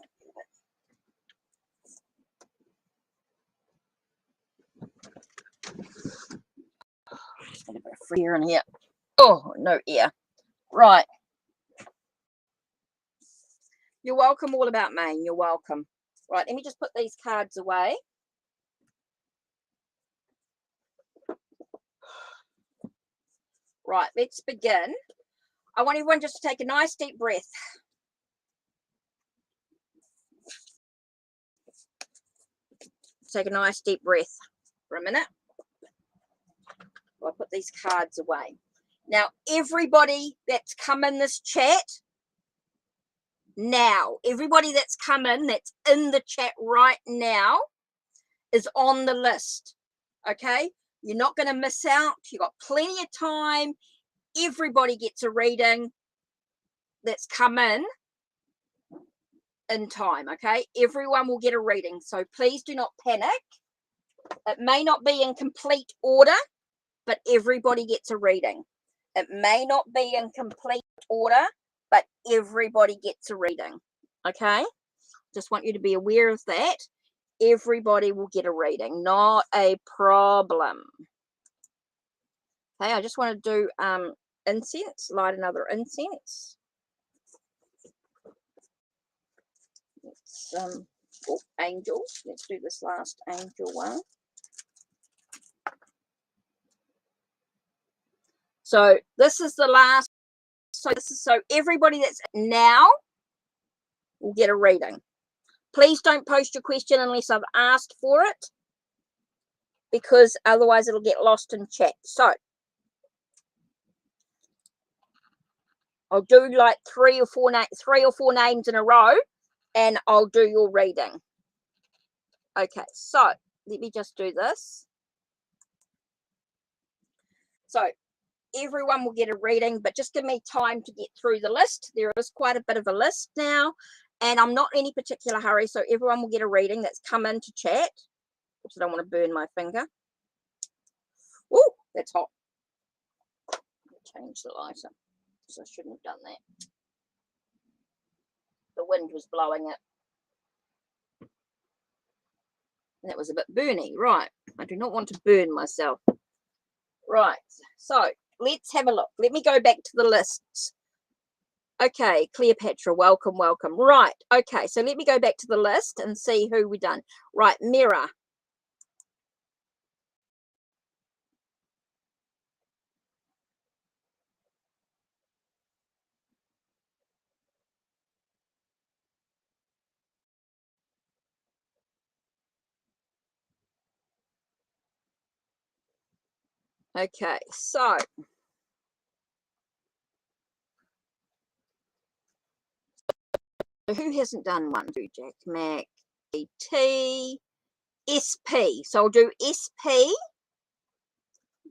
a bit of free air in here. Oh, no air. Right. You're welcome, all about Maine. You're welcome. Right, let me just put these cards away. Right, let's begin. I want everyone just to take a nice deep breath. Take a nice deep breath for a minute. I'll put these cards away. Now, everybody that's come in this chat, now. Everybody that's come in, that's in the chat right now, is on the list. Okay, you're not going to miss out. You got plenty of time. Everybody gets a reading that's come in time. Okay, everyone will get a reading, so please do not panic. It may not be in complete order, but everybody gets a reading. It may not be in complete order, but everybody gets a reading. Okay, just want you to be aware of that. Everybody will get a reading, not a problem. Okay, I just want to do incense, light another incense. Let's angels. Let's do this last angel one. So this is the last. So everybody that's now will get a reading. Please don't post your question unless I've asked for it, because otherwise it'll get lost in chat. So I'll do like three or four names in a row, and I'll do your reading. Okay, so let me just do this. So everyone will get a reading, but just give me time to get through the list. There is quite a bit of a list now, and I'm not in any particular hurry, so everyone will get a reading that's come into chat. Oops, I don't want to burn my finger. Oh, that's hot. Change the lighter, so I shouldn't have done that. The wind was blowing it. And that was a bit burny. Right, I do not want to burn myself. Right, so let's have a look. Let me go back to the lists. Okay, Cleopatra, welcome, welcome. Right, okay, so let me go back to the list and see who we've done. Right, Mirror. Okay, so who hasn't done one? Do Jack Mac, T, SP. So I'll do SP,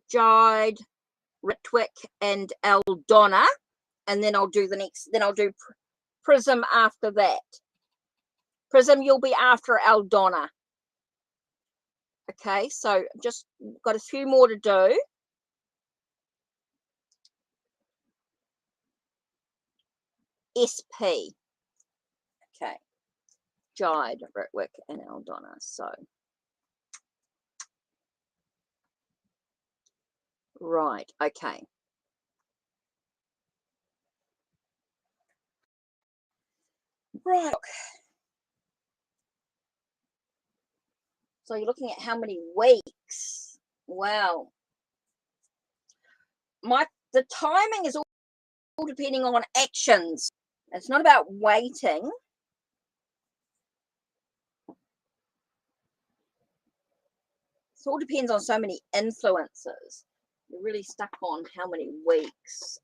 Jide, Ritwick, and Eldonna, and then I'll do the next. Then I'll do Prism after that. Prism, you'll be after Eldonna. Okay, so just got a few more to do. SP. Okay. Jide, Ritwick, and Eldonna. So right, okay. Right. So you're looking at how many weeks. Wow. The timing is all depending on actions. It's not about waiting. It all depends on so many influences. You're really stuck on how many weeks.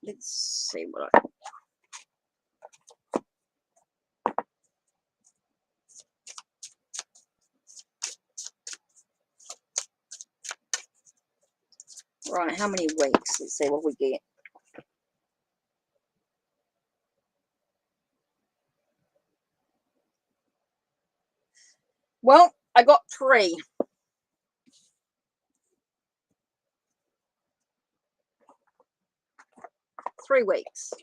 Let's see what I... Right, how many weeks? Let's see what we get. Well, I got 3. Three weeks.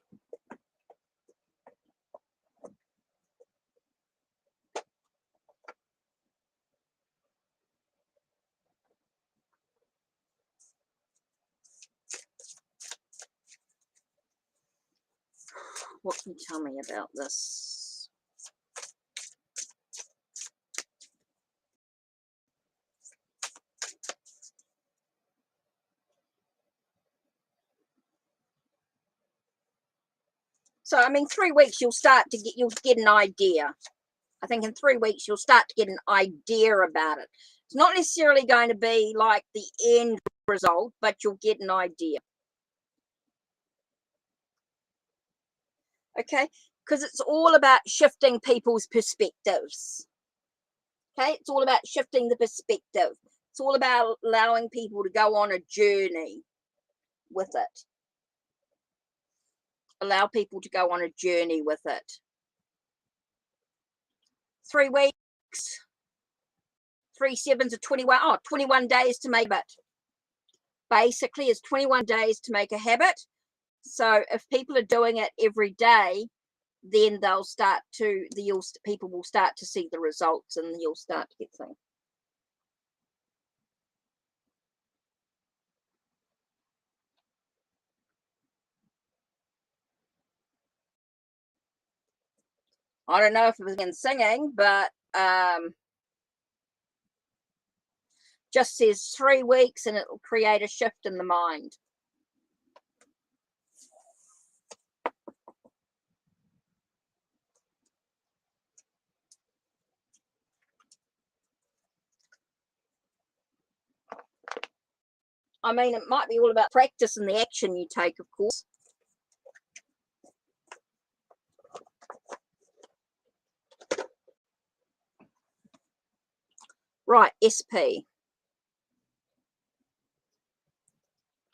What can you tell me about this? So, I mean, 3 weeks you'll get an idea. I think in 3 weeks you'll start to get an idea about it. It's not necessarily going to be like the end result, but you'll get an idea. Okay, because it's all about shifting people's perspectives. Okay, it's all about shifting the perspective. It's all about allowing people to go on a journey with it. Allow people to go on a journey with it. 3 weeks, 3 sevens are 21. Oh, 21 days to make it. Basically, it's 21 days to make a habit. So if people are doing it every day, then they'll start to, people will start to see the results, and you'll start to get things. I don't know if it was in singing, but just says 3 weeks and it will create a shift in the mind. I mean, it might be all about practice and the action you take, of course. Right, SP.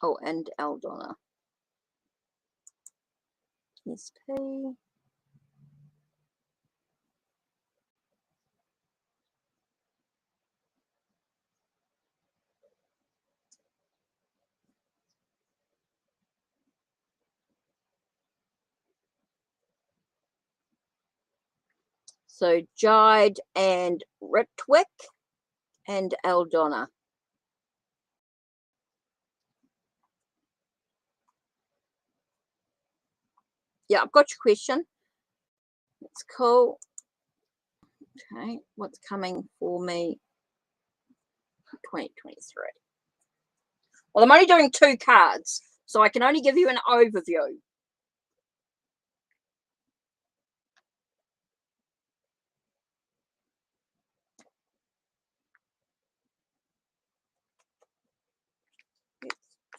Oh, and Aldona. SP. So Jide and Ritwick and Aldona. Yeah, I've got your question. It's cool. Okay, what's coming for me 2023? Well, I'm only doing 2 cards, so I can only give you an overview.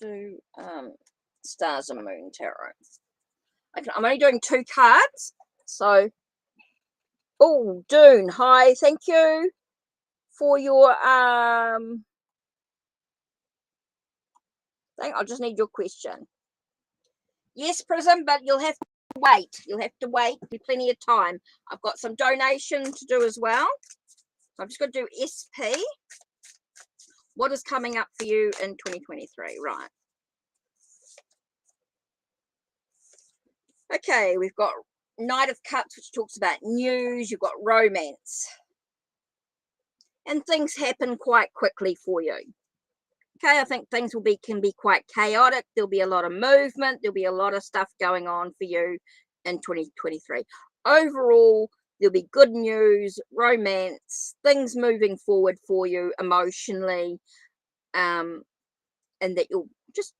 Do Stars and Moon Tarot. I'm only doing 2 cards, so oh, Dune, hi, thank you for your thing. I just need your question. Yes, Prism, but you'll have to wait. You'll have to wait. Be plenty of time. I've got some donation to do as well. So I'm just going to do SP. What is coming up for you in 2023? Right. Okay, we've got Knight of Cups, which talks about news. You've got romance. And things happen quite quickly for you. Okay, I think things can be quite chaotic. There'll be a lot of movement. There'll be a lot of stuff going on for you in 2023. Overall, there'll be good news, romance, things moving forward for you emotionally, and that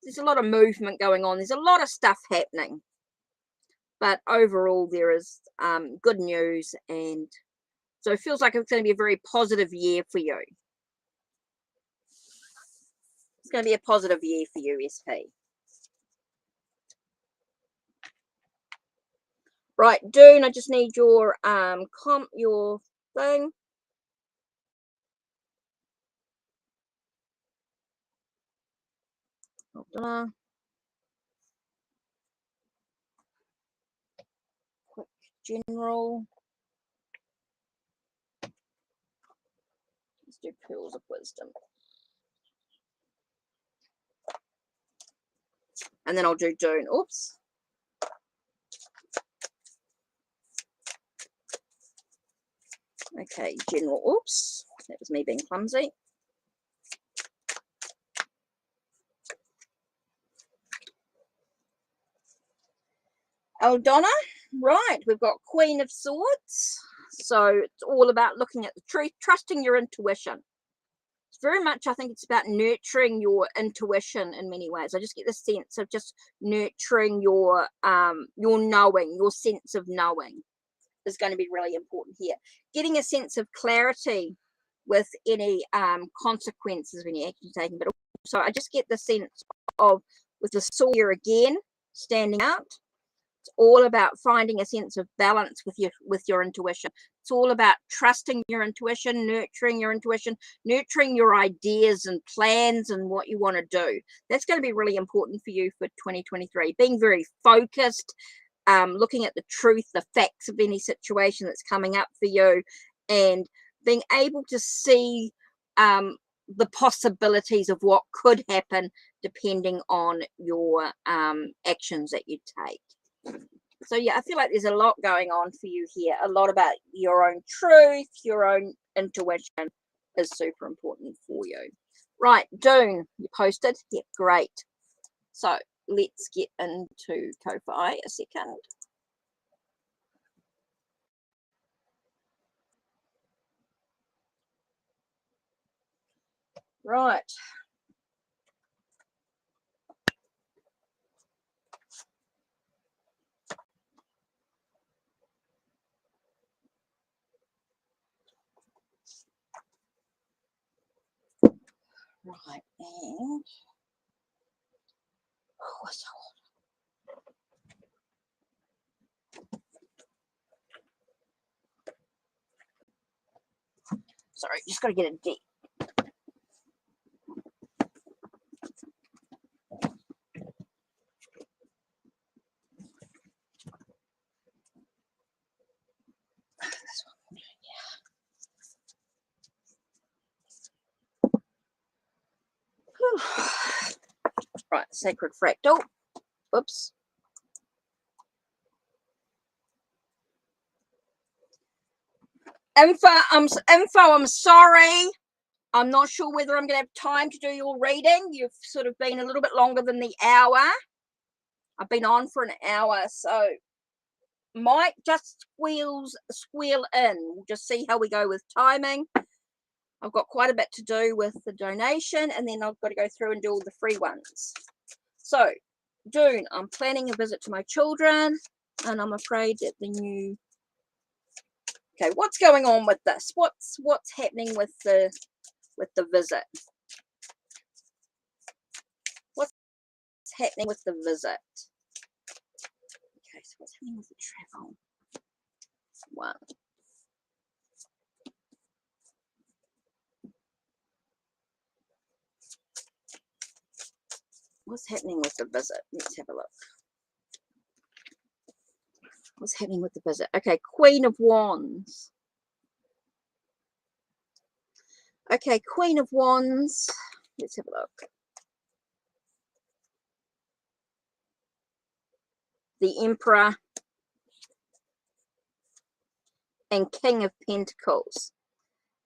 there's a lot of movement going on. There's a lot of stuff happening. But overall, there is good news, and so it feels like it's going to be a very positive year for you. It's going to be a positive year for you, SP. Right, Dune, I just need your your thing. Quick general. Let's do Pearls of Wisdom. And then I'll do Dune. Oops. Okay, general. Oops. That was me being clumsy. Aldona, right, we've got Queen of Swords. So it's all about looking at the truth, trusting your intuition. It's very much, I think it's about nurturing your intuition in many ways. I just get the sense of just nurturing your knowing, your sense of knowing is going to be really important here. Getting a sense of clarity with any consequences when you're actually taking, but also I just get the sense of, with the sword here again standing out, It's all about finding a sense of balance with your intuition. It's all about trusting your intuition, nurturing your intuition, nurturing your ideas and plans and what you want to do. That's going to be really important for you for 2023. Being very focused, looking at the truth, the facts of any situation that's coming up for you, and being able to see the possibilities of what could happen depending on your actions that you take. So yeah, I feel like there's a lot going on for you here. A lot about your own truth, your own intuition is super important for you. Right, Dune, you posted? Yeah, great. So let's get into Ko-Fi a second. Right. Right, and what's sorry, just got to get a deep. Right, sacred fractal. Oops. Info, I'm sorry. I'm not sure whether I'm going to have time to do your reading. You've sort of been a little bit longer than the hour. I've been on for an hour, so might just squeal in. We'll just see how we go with timing. I've got quite a bit to do with the donation, and then I've got to go through and do all the free ones. So, June, I'm planning a visit to my children, and I'm afraid that the new... Okay, what's going on with this? What's happening with the visit? What's happening with the visit? Okay, so what's happening with the travel? One. What's happening with the visit? Let's have a look. What's happening with the visit? Okay, Queen of Wands. Okay, Queen of Wands. Let's have a look. The Emperor and King of Pentacles.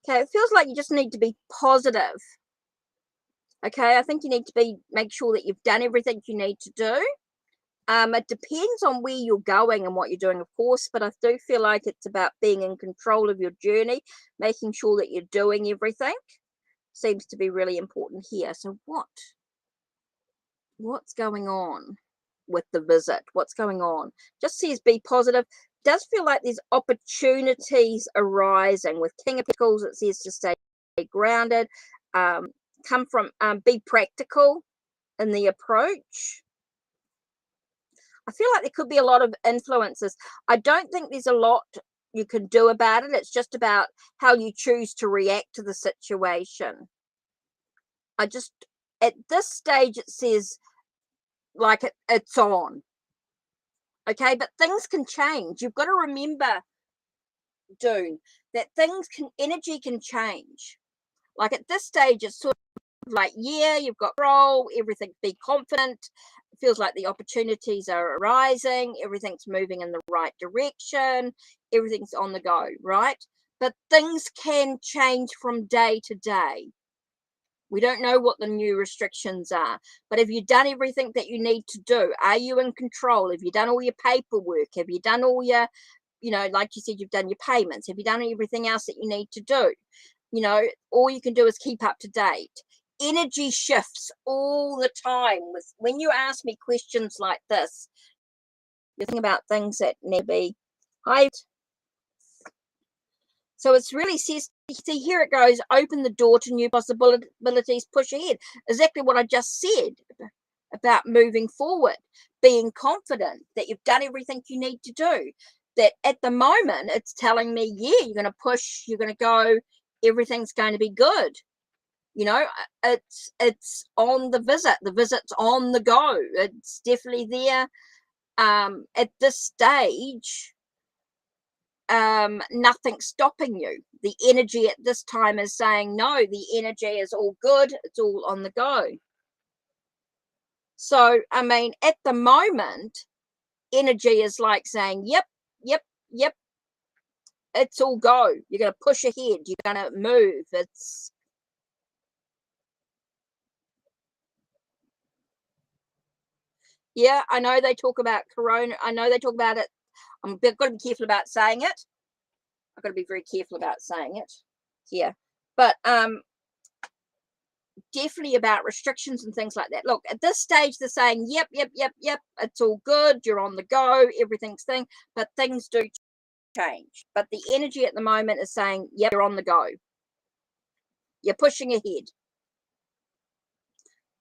Okay, it feels like you just need to be positive. Okay, I think you need to make sure that you've done everything you need to do. It depends on where you're going and what you're doing, of course, but I do feel like it's about being in control of your journey, making sure that you're doing everything. Seems to be really important here. So what's going on with the visit? What's going on? Just says be positive. Does feel like there's opportunities arising. With King of Pentacles, it says to stay grounded, be practical in the approach. I feel like there could be a lot of influences. I don't think there's a lot you can do about it. It's just about how you choose to react to the situation. At this stage, it says like it's on. Okay, but things can change. You've got to remember, Dune, that energy can change. Like at this stage, it's sort of like, yeah, you've got control, everything, be confident. It feels like the opportunities are arising, everything's moving in the right direction, everything's on the go, right? But things can change from day to day. We don't know what the new restrictions are, but have you done everything that you need to do? Are you in control? Have you done all your paperwork? Have you done all your, like you said, you've done your payments? Have you done everything else that you need to do? All you can do is keep up to date. Energy shifts all the time. When you ask me questions like this, you think about things that need to be hived. So it's really says, see, here it goes, open the door to new possibilities, push ahead. Exactly what I just said about moving forward. being confident that you've done everything you need to do. That at the moment it's telling me, yeah, you're going to push, you're going to go, everything's going to be good. You know, it's on the visit's on the go. It's definitely there. At this stage, nothing's stopping you. The energy at this time is saying no, the energy is all good, it's all on the go. So I mean, at the moment, energy is like saying yep, it's all go. You're going to push ahead, you're going to move. It's yeah, I know they talk about corona, I know they talk about it. I've got to be careful about saying it. I've got to be very careful about saying it here. But definitely about restrictions and things like that. Look, at this stage, they're saying, yep, it's all good. You're on the go. Everything's thing. But things do change. But the energy at the moment is saying, yep, you're on the go. You're pushing ahead.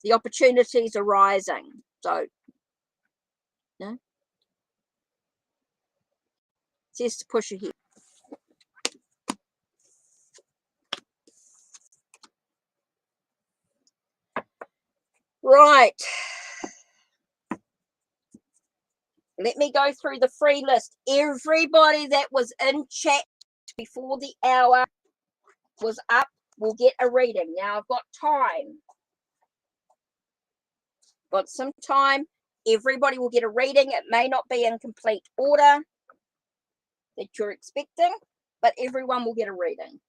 The opportunities are rising. So, yeah. It says to push ahead. Right. Let me go through the free list. Everybody that was in chat before the hour was up will get a reading. Now I've got time. Got some time. Everybody will get a reading. It may not be in complete order that you're expecting, but everyone will get a reading.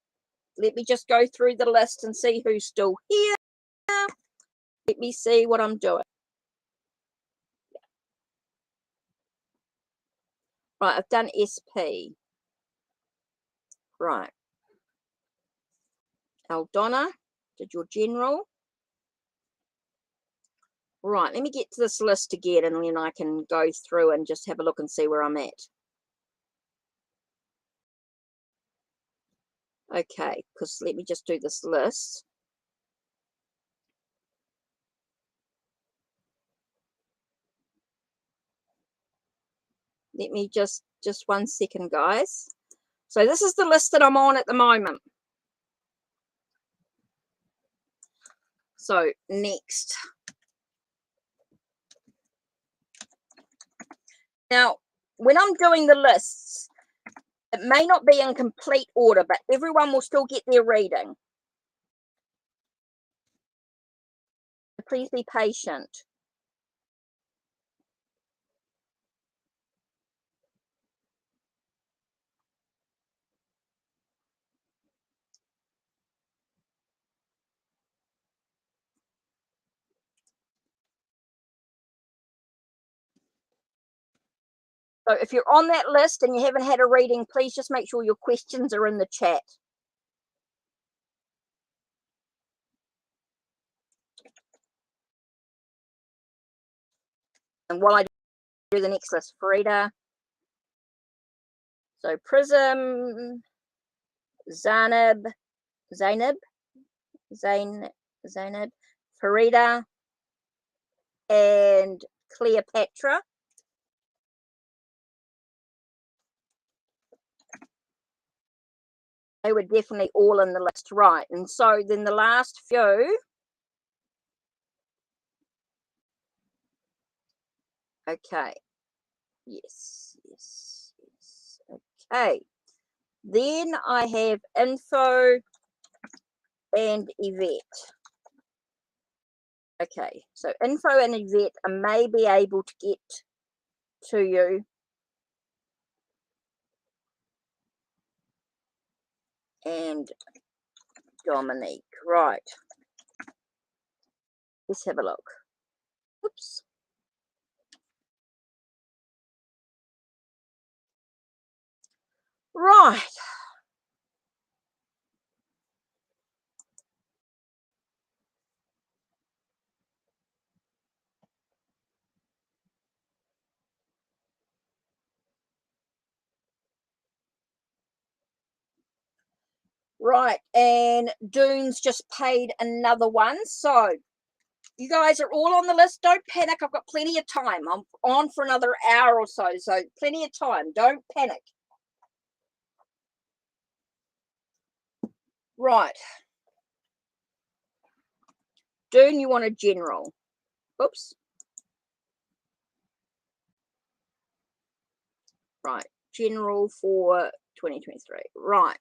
Let me just go through the list and see who's still here. Let me see what I'm doing. Right, I've done SP. Right. Aldonna, did your general. Right, let me get to this list again and then I can go through and just have a look and see where I'm at. Okay, because let me just do this list. Let me just 1 second, guys. So this is the list that I'm on at the moment. So next. Now, when I'm doing the lists, it may not be in complete order, but everyone will still get their reading. Please be patient. So if you're on that list and you haven't had a reading, please just make sure your questions are in the chat. And while I do the next list, Farida. So Prism, Zainab, Farida, and Cleopatra. They were definitely all in the list, right? And so then the last few. Okay. Yes. Okay. Then I have Info and Yvette. Okay. So Info and Yvette, I may be able to get to you. And Dominique. Right. Let's have a look. Oops. Right. Right, and Dunes just paid another one. So You guys are all on the list. Don't panic. I've got plenty of time. I'm on for another hour or so, so plenty of time. Don't panic. Right. Doon, you want a general. Oops. Right. General for 2023. Right.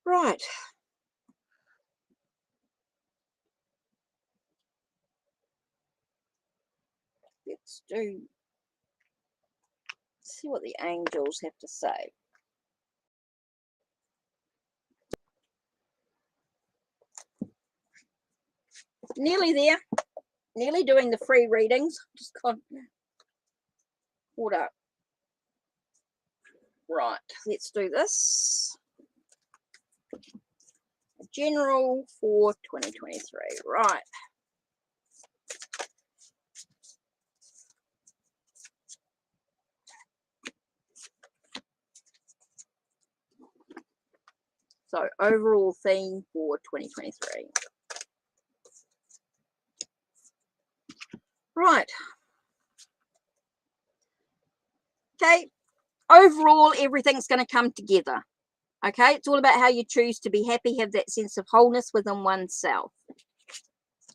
Right. Let's see what the angels have to say. Nearly there. Nearly doing the free readings. Just got caught up. Right. Let's do this. General for 2023. Right. So overall theme for 2023. Right. Okay. Overall, everything's going to come together. Okay. It's all about how you choose to be happy, have that sense of wholeness within oneself.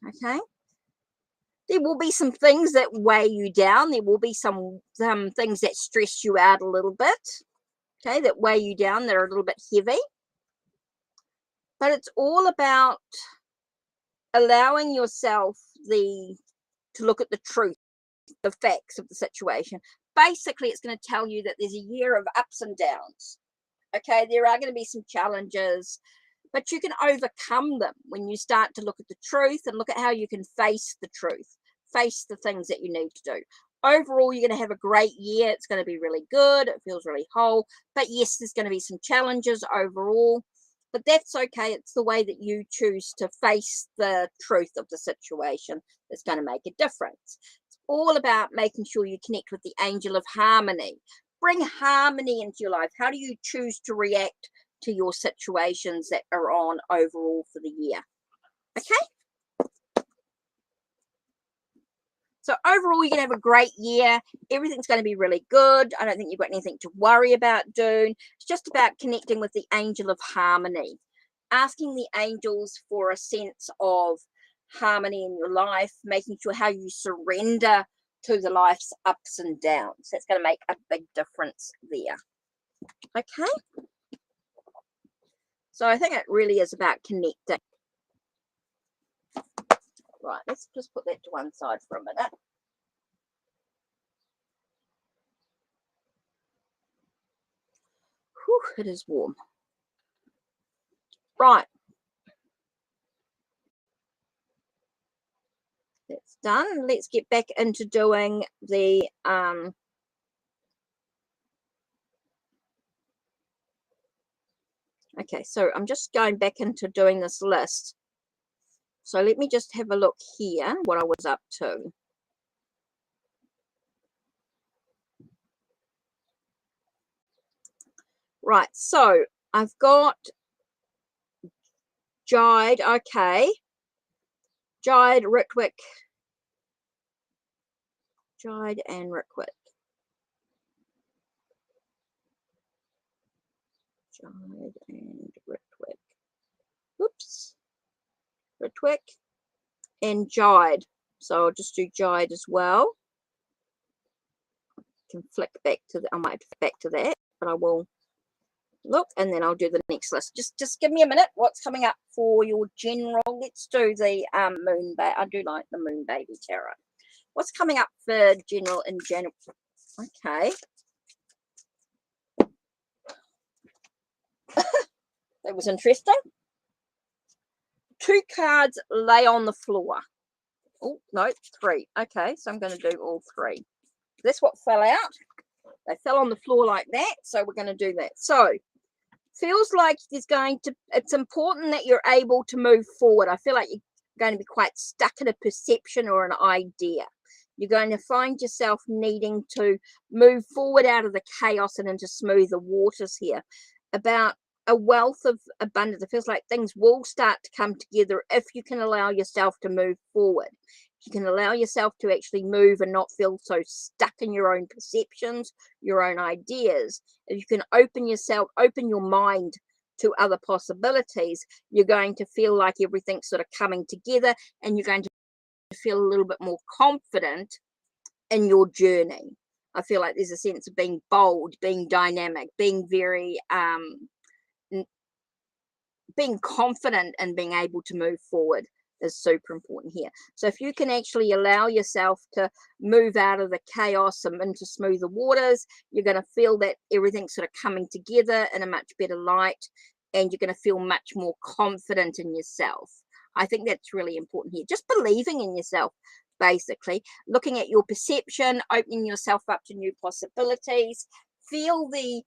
Okay. There will be some things that weigh you down. There will be some things that stress you out a little bit. Okay. That weigh you down. They're a little bit heavy. But it's all about allowing yourself to look at the truth, the facts of the situation. Basically, it's going to tell you that there's a year of ups and downs. Okay, there are going to be some challenges, but you can overcome them when you start to look at the truth and look at how you can face the truth, face the things that you need to do. Overall, you're going to have a great year. It's going to be really good. It feels really whole. But yes, there's going to be some challenges overall. But that's okay. It's the way that you choose to face the truth of the situation that's going to make a difference. It's all about making sure you connect with the angel of harmony. Bring harmony into your life. How do you choose to react to your situations that are on overall for the year? Okay? So overall, you're going to have a great year. Everything's going to be really good. I don't think you've got anything to worry about doing. It's just about connecting with the angel of harmony. Asking the angels for a sense of harmony in your life. Making sure how you surrender to the life's ups and downs. That's going to make a big difference there. Okay? So I think it really is about connecting. Right, let's just put that to one side for a minute. Whew, it is warm. Right. That's done. Let's get back into doing the okay, so I'm just going back into doing this list. So let me just have a look here what I was up to. Right, so I've got Jide, okay. Jide, Ritwick. Jide and Ritwick. Jide and Ritwick. Oops. Ritwick and Jide. So I'll just do Jide as well. I can flick back to I might flick back to that, but I will look and then I'll do the next list. Just give me a minute. What's coming up for your general? Let's do the moon. I do like the moon baby tarot. What's coming up for general in January? Okay. That was interesting. 2 cards lay on the floor. Oh, no, 3. Okay, so I'm going to do all 3. That's what fell out. They fell on the floor like that, so we're going to do that. So, feels like it's important that you're able to move forward. I feel like going to be quite stuck in a perception or an idea. You're going to find yourself needing to move forward out of the chaos and into smoother waters here. About a wealth of abundance. It feels like things will start to come together if you can allow yourself to move forward. You can allow yourself to actually move and not feel so stuck in your own perceptions, your own ideas. If you can open your mind to other possibilities, you're going to feel like everything's sort of coming together, and you're going to feel a little bit more confident in your journey. I feel like there's a sense of being bold, being dynamic, being very being confident and being able to move forward is super important here. So if you can actually allow yourself to move out of the chaos and into smoother waters, you're going to feel that everything's sort of coming together in a much better light, and you're going to feel much more confident in yourself. I think that's really important here. Just believing in yourself, basically. Looking at your perception, opening yourself up to new possibilities. Feel the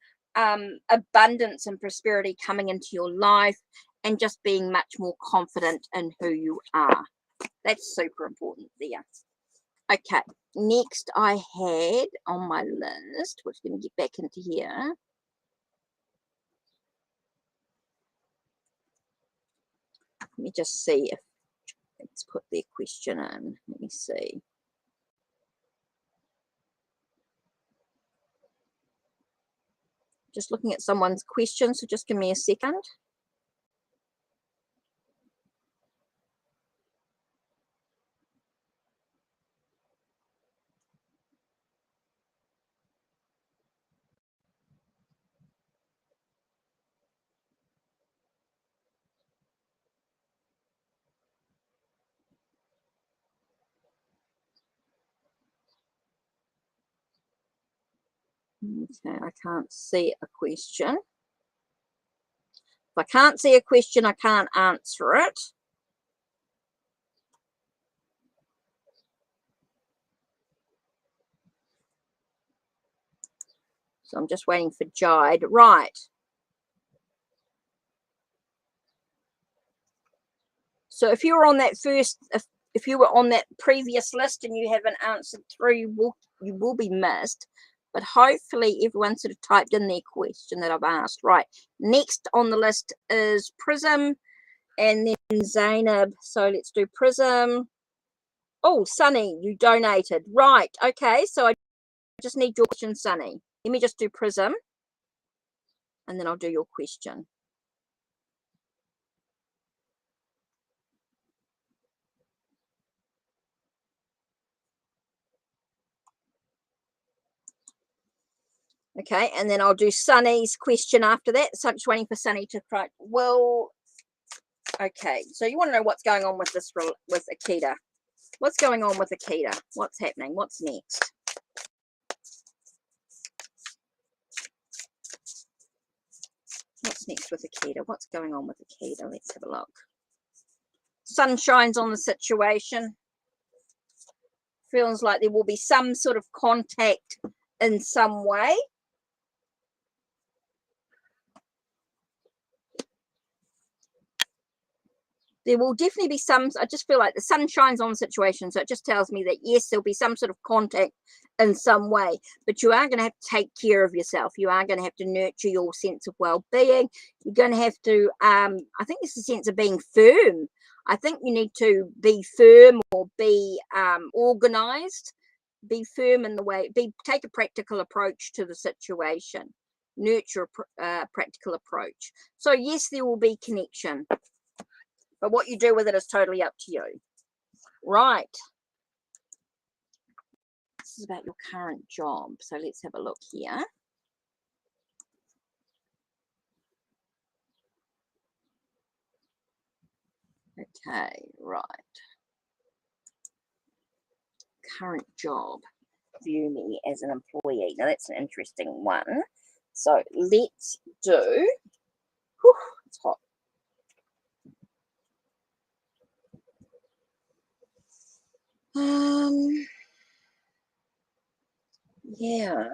abundance and prosperity coming into your life, and just being much more confident in who you are. That's super important there. Okay, next I had on my list, we're going to get back into here. Let me just see if, let's put their question in. Let me see. Just looking at someone's question, so just give me a second. Okay, I can't see a question. If I can't see a question, I can't answer it. So I'm just waiting for Jide. Right. So if you were on that if you were on that previous list and you haven't answered through, you will be missed. But hopefully everyone sort of typed in their question that I've asked. Right. Next on the list is Prism, and then Zainab. So let's do Prism. Oh, Sunny, you donated. Right. Okay. So I just need your question, Sunny. Let me just do Prism, and then I'll do your question. Okay, and then I'll do Sunny's question after that. So I'm just waiting for Sunny to write. Well, okay, so you want to know what's going on with this, with Akita. What's going on with Akita? What's happening? What's next? What's next with Akita? What's going on with Akita? Let's have a look. Sun shines on the situation. Feels like there will be some sort of contact in some way. There will definitely be some, I just feel like the sun shines on the situation. So it just tells me that, yes, there'll be some sort of contact in some way, but you are going to have to take care of yourself. You are going to have to nurture your sense of well-being. You're going to have to, I think it's a sense of being firm. I think you need to be firm or be organized, be firm in the way, take a practical approach to the situation, nurture a practical approach. So yes, there will be connection. But what you do with it is totally up to you. Right. This is about your current job. So let's have a look here. Okay, right. Current job. View me as an employee. Now that's an interesting one. So let's do. Whew, it's hot. Yeah,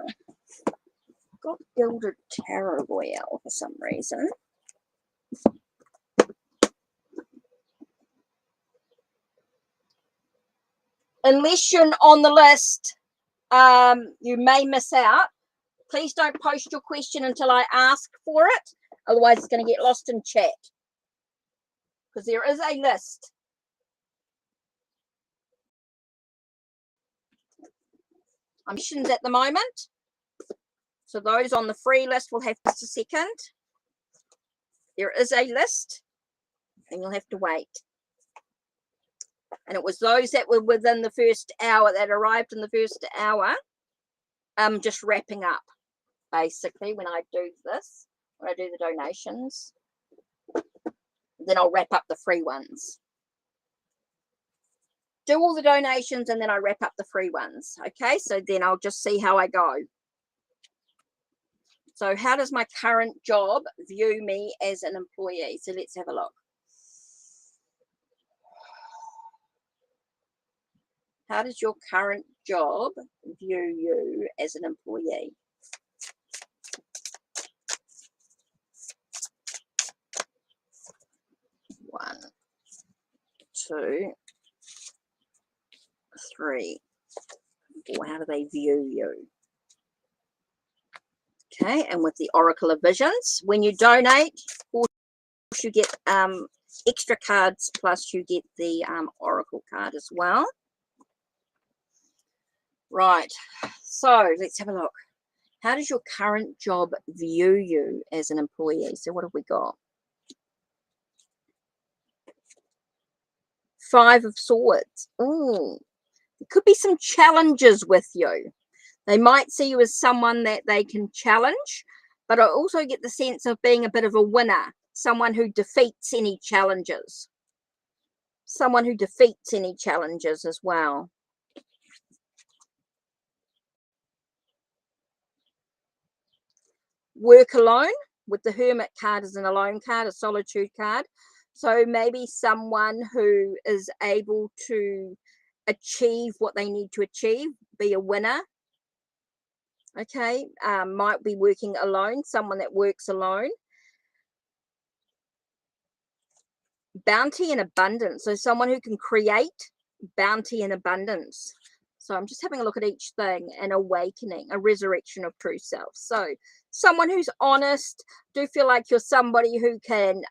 got Gilded Tarot Royale for some reason. unless you're on the list, you may miss out. Please don't post your question until I ask for it. Otherwise, it's going to get lost in chat. Because there is a list. I'm missions at the moment. So those on the free list will have just a second. There is a list. And you'll have to wait. And it was those that were within the first hour, that arrived in the first hour. Just wrapping up, basically, when I do this, when I do the donations. Then I'll wrap up the free ones. Do all the donations and then I wrap up the free ones. Okay, so then I'll just see how I go. So how does my current job view me as an employee? So let's have a look. How does your current job view you as an employee? One, two, three, four. How do they view you? Okay, and with the Oracle of Visions, when you donate, of course you get extra cards, plus you get the Oracle card as well. Right, so let's have a look. How does your current job view you as an employee? So what have we got? Five of Swords. Ooh, there could be some challenges with you. They might see you as someone that they can challenge, but I also get the sense of being a bit of a winner, someone who defeats any challenges. Someone who defeats any challenges as well. Work alone, with the Hermit card as an alone card, a solitude card. So maybe someone who is able to achieve what they need to achieve, be a winner. Okay, might be working alone, someone that works alone. Bounty and abundance, so someone who can create bounty and abundance. So I'm just having a look at each thing. An awakening, a resurrection of true self. So someone who's honest. Do feel like you're somebody who can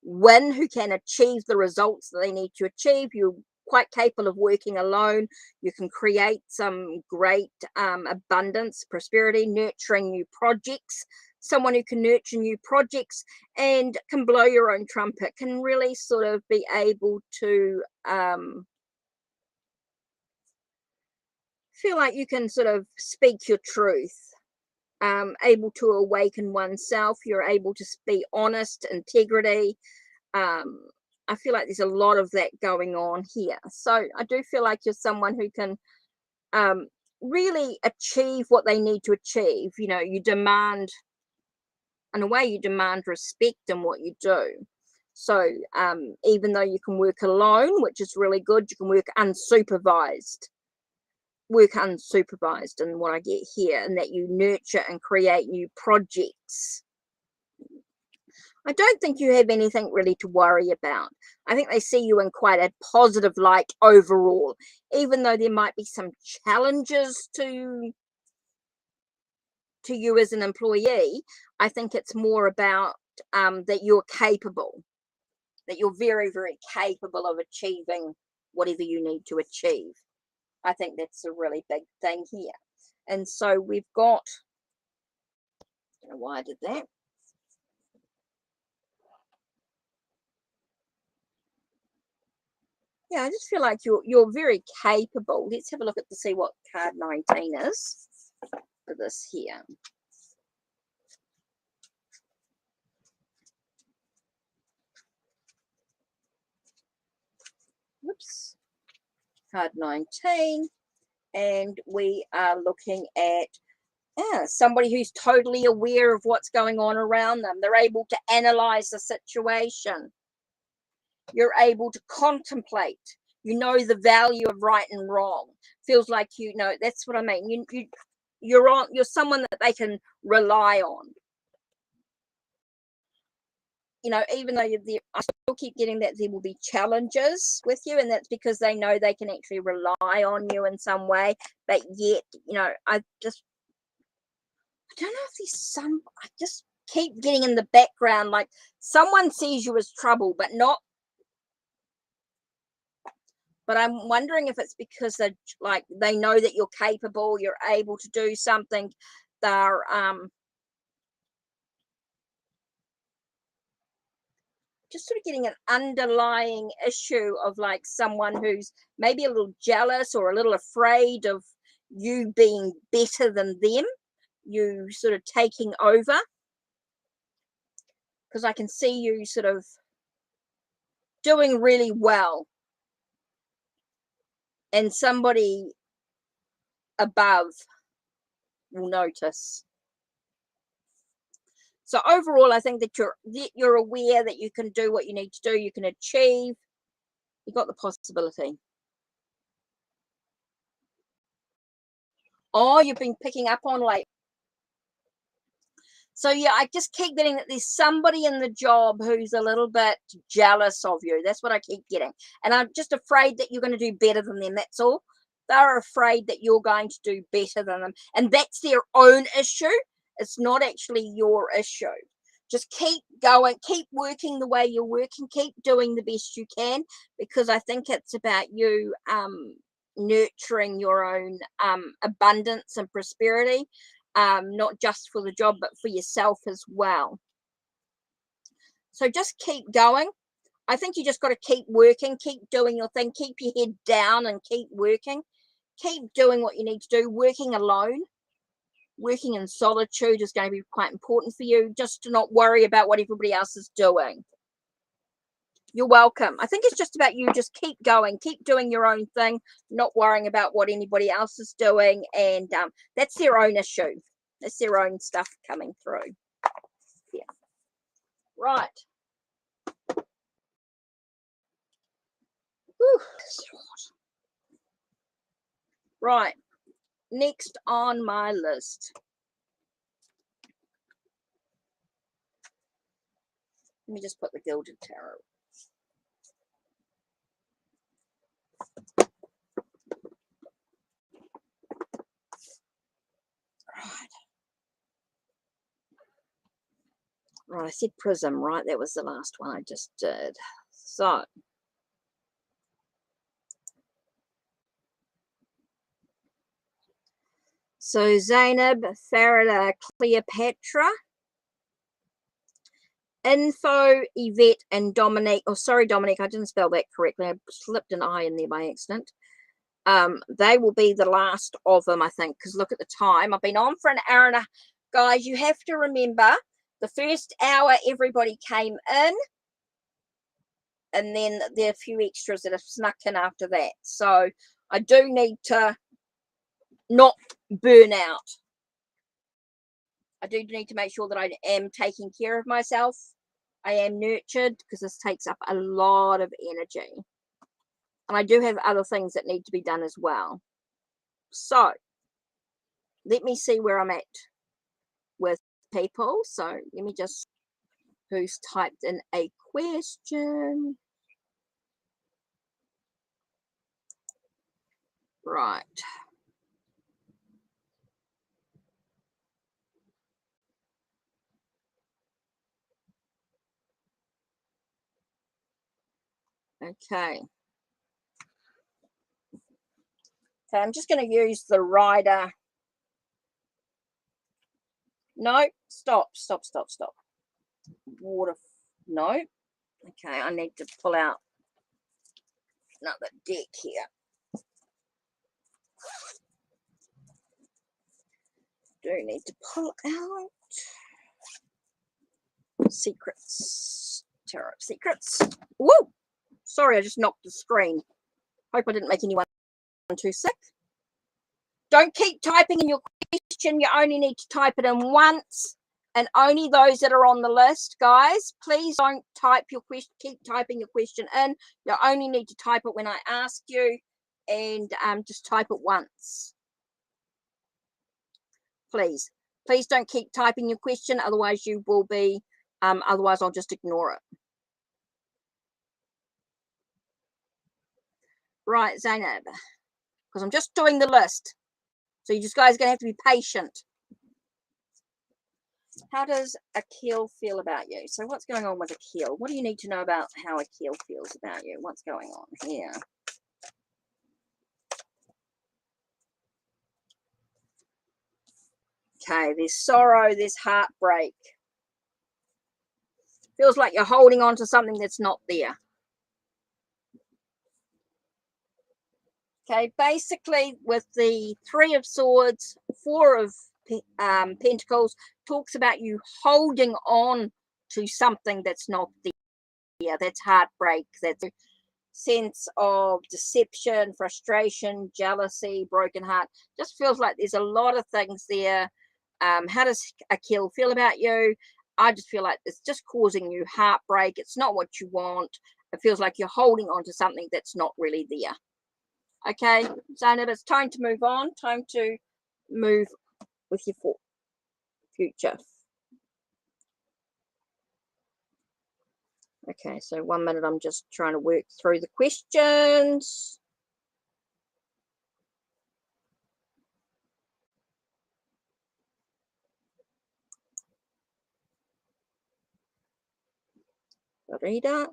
win, who can achieve the results that they need to achieve. You're quite capable of working alone. You can create some great abundance, prosperity, nurturing new projects. Someone who can nurture new projects and can blow your own trumpet, can really sort of be able to feel like you can sort of speak your truth, able to awaken oneself. You're able to be honest, integrity. I feel like there's a lot of that going on here. So I do feel like you're someone who can really achieve what they need to achieve. You know, you demand, in a way, you demand respect in what you do. So even though you can work alone, which is really good, you can work unsupervised. Work unsupervised in what I get here, and that you nurture and create new projects. I don't think you have anything really to worry about. I think they see you in quite a positive light overall, even though there might be some challenges to you as an employee. I think it's more about that you're capable, that you're very, very capable of achieving whatever you need to achieve. I think that's a really big thing here. And so we've got, I don't know why I did that. Yeah, I just feel like you're very capable. Let's have a look at to see what card 19 is for this here. Whoops. Card 19. And we are looking at somebody who's totally aware of what's going on around them. They're able to analyze the situation. You're able to contemplate. You know the value of right and wrong. Feels like, you know, that's what I mean. You're someone that they can rely on. you know, even though you're there, I still keep getting that there will be challenges with you, and that's because they know they can actually rely on you in some way. But yet, you know, I don't know if there's some, I just keep getting in the background, like someone sees you as trouble, but not. But I'm wondering if it's because they're like, they know that you're capable, you're able to do something. They're just sort of getting an underlying issue of like someone who's maybe a little jealous or a little afraid of you being better than them, you sort of taking over. Because I can see you sort of doing really well, and somebody above will notice. So overall, I think that you're aware that you can do what you need to do, you can achieve, you've got the possibility. Oh, you've been picking up on like, so yeah, I just keep getting that there's somebody in the job who's a little bit jealous of you. That's what I keep getting. And I'm just afraid that you're going to do better than them. That's all. They're afraid that you're going to do better than them. And that's their own issue. It's not actually your issue. Just keep going, keep working the way you're working, keep doing the best you can, because I think it's about you nurturing your own abundance and prosperity. Not just for the job, but for yourself as well. So just keep going. I think you just got to keep working, keep doing your thing, keep your head down and keep working. Keep doing what you need to do. Working alone, working in solitude is going to be quite important for you, just to not worry about what everybody else is doing. You're welcome. I think it's just about you just keep going, keep doing your own thing, not worrying about what anybody else is doing, and that's their own issue. That's their own stuff coming through. Yeah. Right. Whew. Right. Next on my list. Let me just put the Gilded Tarot. Right, I said Prism, right? That was the last one I just did. So Zainab, Farida, Cleopatra, Info, Yvette, and Dominique. Oh, sorry, Dominique, I didn't spell that correctly. I slipped an I in there by accident. They will be the last of them, I think, because look at the time. I've been on for an hour and a half. Guys, you have to remember the first hour everybody came in, and then there are a few extras that have snuck in after that. So I do need to not burn out. I do need to make sure that I am taking care of myself. I am nurtured, because this takes up a lot of energy. And I do have other things that need to be done as well. So let me see where I'm at with people. So let me just, who's typed in a question. Right. Okay. So I'm just going to use the rider. No, stop. Water. No. Okay, I need to pull out another deck here. Do need to pull out secrets. Tarot secrets. Whoa! Sorry, I just knocked the screen. Hope I didn't make anyone too sick. Don't keep typing in your question. You only need to type it in once, and only those that are on the list, guys. Please don't type your question. Keep typing your question in. You only need to type it when I ask you, and just type it once. Please don't keep typing your question, otherwise you will be Otherwise, I'll just ignore it. Right, Zainab, because I'm just doing the list. So you just guys are going to have to be patient. How does Akil feel about you? So what's going on with Akil? What do you need to know about how Akil feels about you? What's going on here? Okay, there's sorrow, there's heartbreak. Feels like you're holding on to something that's not there. Okay, basically with the Three of Swords, Four of Pentacles, talks about you holding on to something that's not there. That's heartbreak. That's a sense of deception, frustration, jealousy, broken heart. Just feels like there's a lot of things there. How does Akil feel about you? I just feel like it's just causing you heartbreak. It's not what you want. It feels like you're holding on to something that's not really there. Okay, Zainab, it's time to move on. Time to move with your future. Okay, so 1 minute, I'm just trying to work through the questions. Rita.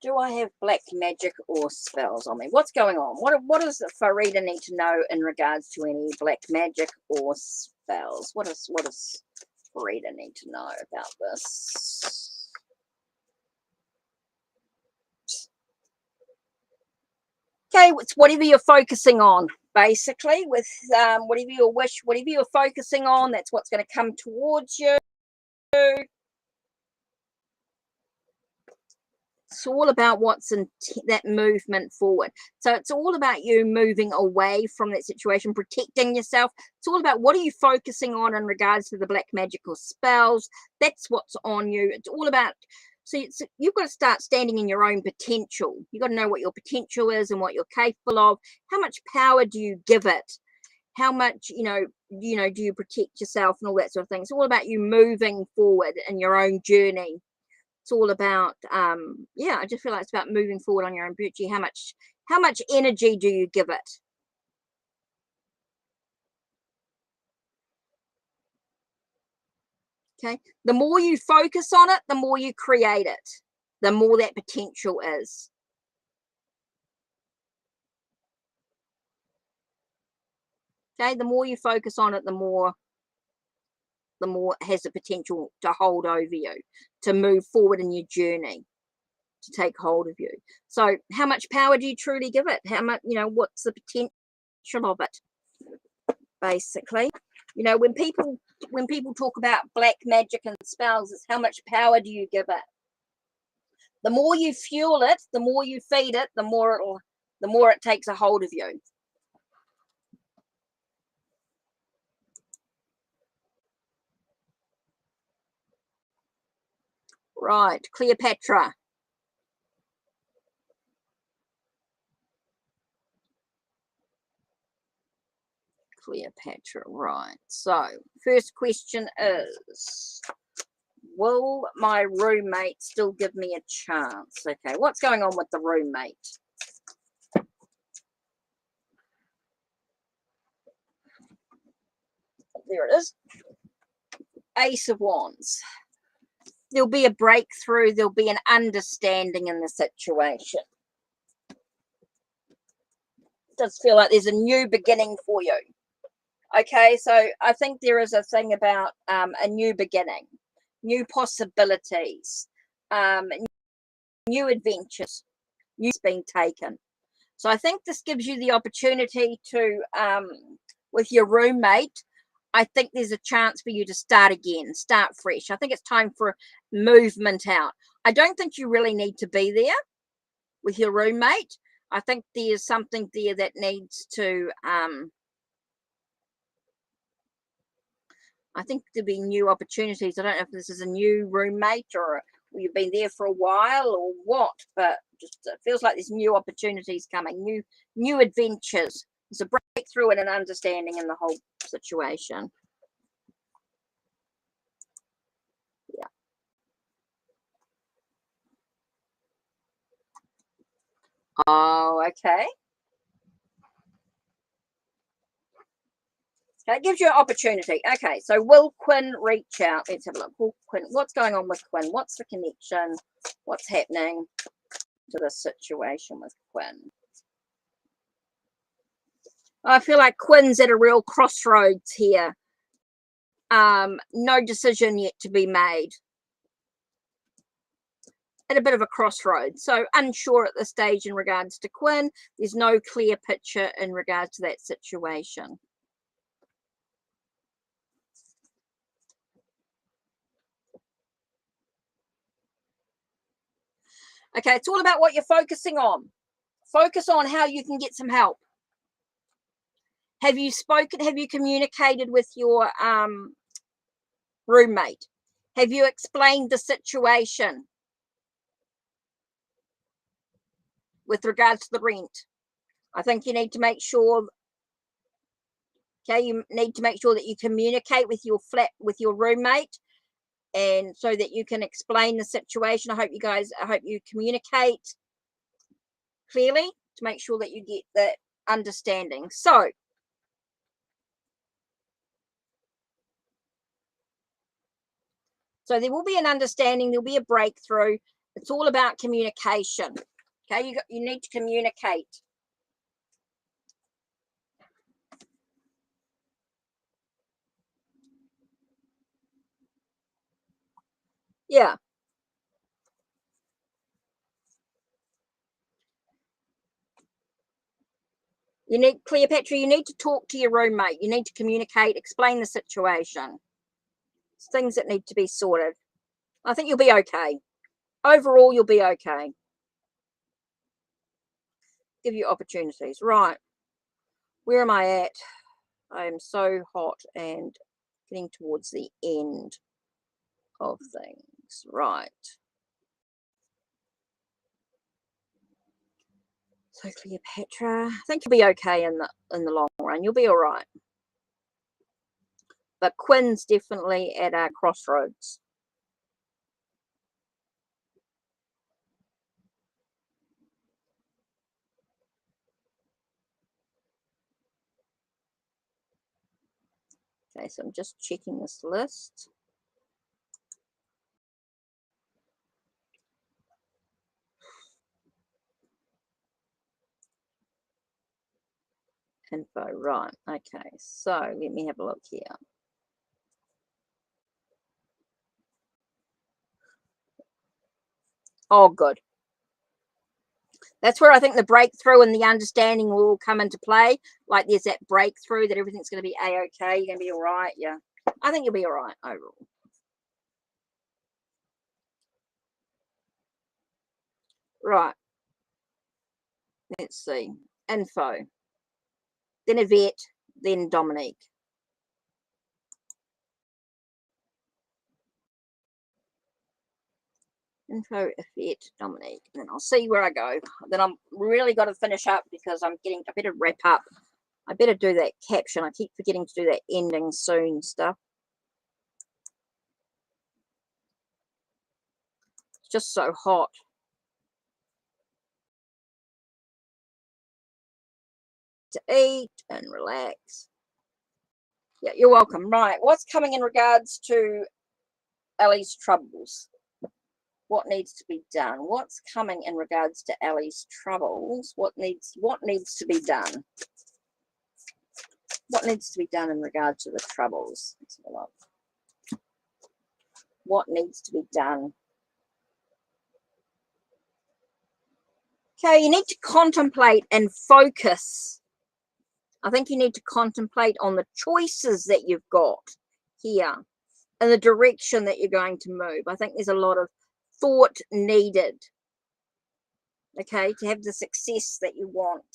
Do I have black magic or spells on me? What's going on? What does Farida need to know in regards to any black magic or spells? What does Farida need to know about this? Okay, it's whatever you're focusing on, basically, with whatever your wish, whatever you're focusing on, that's what's going to come towards you. It's all about what's in that movement forward. So it's all about you moving away from that situation, protecting yourself. It's all about what are you focusing on in regards to the black magical spells. That's what's on you. It's all about, so you've got to start standing in your own potential. You've got to know what your potential is and what you're capable of. How much power do you give it? How much, do you protect yourself and all that sort of thing. It's all about you moving forward in your own journey. It's all about I just feel like it's about moving forward on your own beauty. How much energy do you give it? Okay, the more you focus on it, the more you create it, the more that potential is. Okay, the more you focus on it, the more it has the potential to hold over you, to move forward in your journey, to take hold of you. So how much power do you truly give it? How much, what's the potential of it, basically? When people talk about black magic and spells, it's how much power do you give it? The more you fuel it, the more you feed it, the more it takes a hold of you. Right, Cleopatra. Cleopatra, right. So, first question is, will my roommate still give me a chance? Okay, what's going on with the roommate? There it is. Ace of Wands. There'll be a breakthrough. There'll be an understanding in the situation. It does feel like there's a new beginning for you. Okay, so I think there is a thing about a new beginning, new possibilities, new adventures, news being taken. So I think this gives you the opportunity to, with your roommate, I think there's a chance for you to start again, start fresh. I think it's time for movement out. I don't think you really need to be there with your roommate. I think there's something there that needs to, I think there'll be new opportunities. I don't know if this is a new roommate or you've been there for a while or what, but just it feels like there's new opportunities coming, new adventures. There's a breakthrough and an understanding in the whole situation. Yeah. Oh, okay. That gives you an opportunity. Okay, so will Quinn reach out? Let's have a look. Will Quinn, what's going on with Quinn? What's the connection? What's happening to this situation with Quinn? I feel like Quinn's at a real crossroads here. No decision yet to be made. At a bit of a crossroads. So unsure at this stage in regards to Quinn. There's no clear picture in regards to that situation. Okay, it's all about what you're focusing on. Focus on how you can get some help. Have you spoken? Have you communicated with your roommate? Have you explained the situation with regards to the rent? I think you need to make sure. Okay, you need to make sure that you communicate with your roommate, and so that you can explain the situation. I hope you communicate clearly to make sure that you get that understanding. So there will be an understanding, there'll be a breakthrough. It's all about communication. Okay, you need to communicate. Yeah. You need, Cleopatra, you need to talk to your roommate. You need to communicate, explain the situation. It's things that need to be sorted. I think you'll be okay. Overall, you'll be okay. Give you opportunities. Right. Where am I at? I am so hot and getting towards the end of things. Right. So Cleopatra, I think you'll be okay in the long run. You'll be all right. But Quinn's definitely at a crossroads. Okay, so I'm just checking this list. Info, right. Okay, so let me have a look here. Oh, good. That's where I think the breakthrough and the understanding will come into play. Like there's that breakthrough that everything's going to be a-okay. You're going to be all right. Yeah, I think you'll be all right overall. Right. Let's see. Info. Then Yvette. Then Dominique. Info, Yvette, Dominique. And then I'll see where I go. Then I'm really got to finish up because I better wrap up. I better do that caption. I keep forgetting to do that ending soon stuff. It's just so hot. To eat and relax. Yeah, you're welcome. Right. What's coming in regards to Ellie's troubles? What needs to be done? What's coming in regards to Ellie's troubles? What needs to be done? What needs to be done in regards to the troubles? Let's have a look. What needs to be done? Okay, you need to contemplate and focus. I think you need to contemplate on the choices that you've got here and the direction that you're going to move. I think there's a lot of thought needed, okay, to have the success that you want.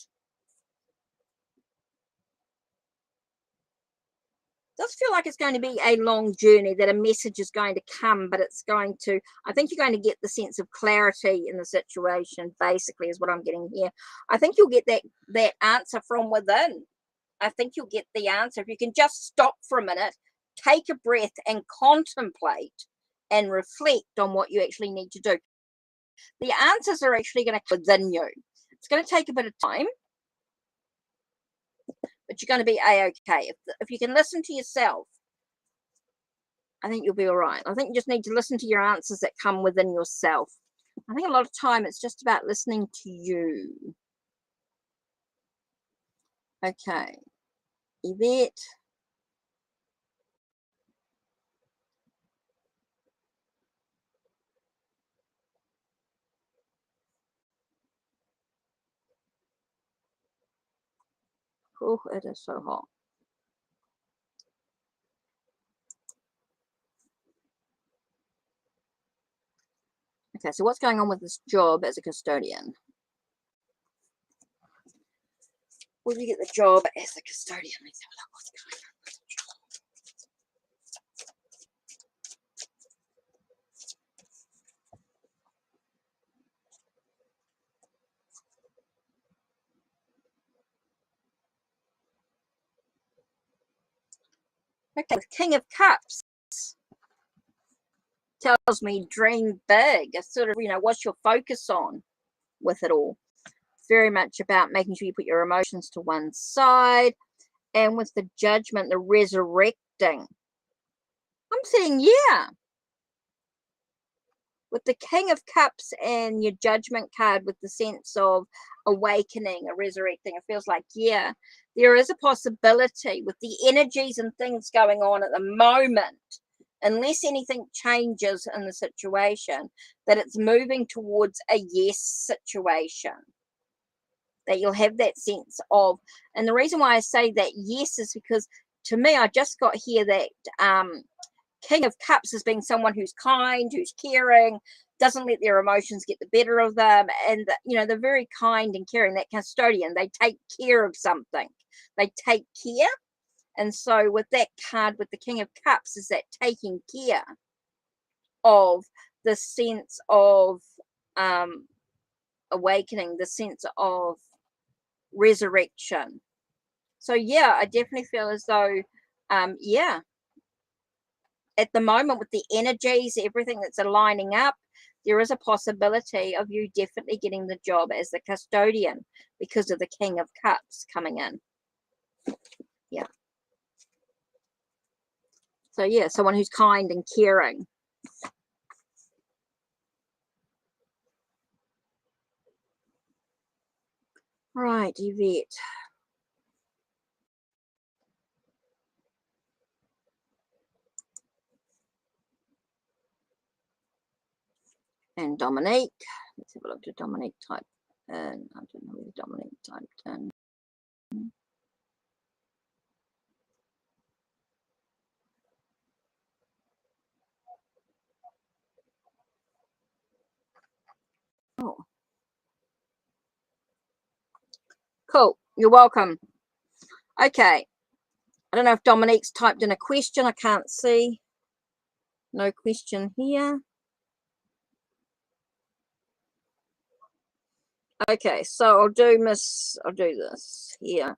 does feel like it's going to be a long journey, that a message is going to come, but it's going to, I think you're going to get the sense of clarity in the situation, basically, is what I'm getting here. I think you'll get that answer from within. I think you'll get the answer. If you can just stop for a minute, take a breath and contemplate and reflect on what you actually need to do. The answers are actually going to come within you. It's going to take a bit of time, but you're going to be a-okay. If you can listen to yourself, I think you'll be all right. I think you just need to listen to your answers that come within yourself. I think a lot of time it's just about listening to you. Okay. Yvette. Oh, it is so hot. Okay, so what's going on with this job as a custodian? Will you get the job as a custodian? Let's have a look what's going on with the job. Okay, the King of Cups tells me dream big. It's sort of, what's your focus on with it all? Very much about making sure you put your emotions to one side. And with the Judgment, the resurrecting. I'm saying, yeah. With the King of Cups and your Judgment card, with the sense of awakening, a resurrecting, it feels like, yeah, there is a possibility with the energies and things going on at the moment, unless anything changes in the situation, that it's moving towards a yes situation. That you'll have that sense of, and the reason why I say that yes is because to me, I just got here that King of Cups as being someone who's kind, who's caring, doesn't let their emotions get the better of them, and they're very kind and caring. That custodian, they take care of something, they take care. And so with that card, with the King of Cups, is that taking care of the sense of awakening, the sense of resurrection. So yeah, I definitely feel as though yeah, at the moment with the energies, everything that's aligning up, there is a possibility of you definitely getting the job as the custodian because of the King of Cups coming in. Yeah. So yeah, someone who's kind and caring. Right, Yvette. And Dominique. Let's have a look at Dominique type. And I don't know where Dominique typed in. Oh. Cool. You're welcome. Okay. I don't know if Dominique's typed in a question. I can't see. No question here. Okay, so I'll do this here.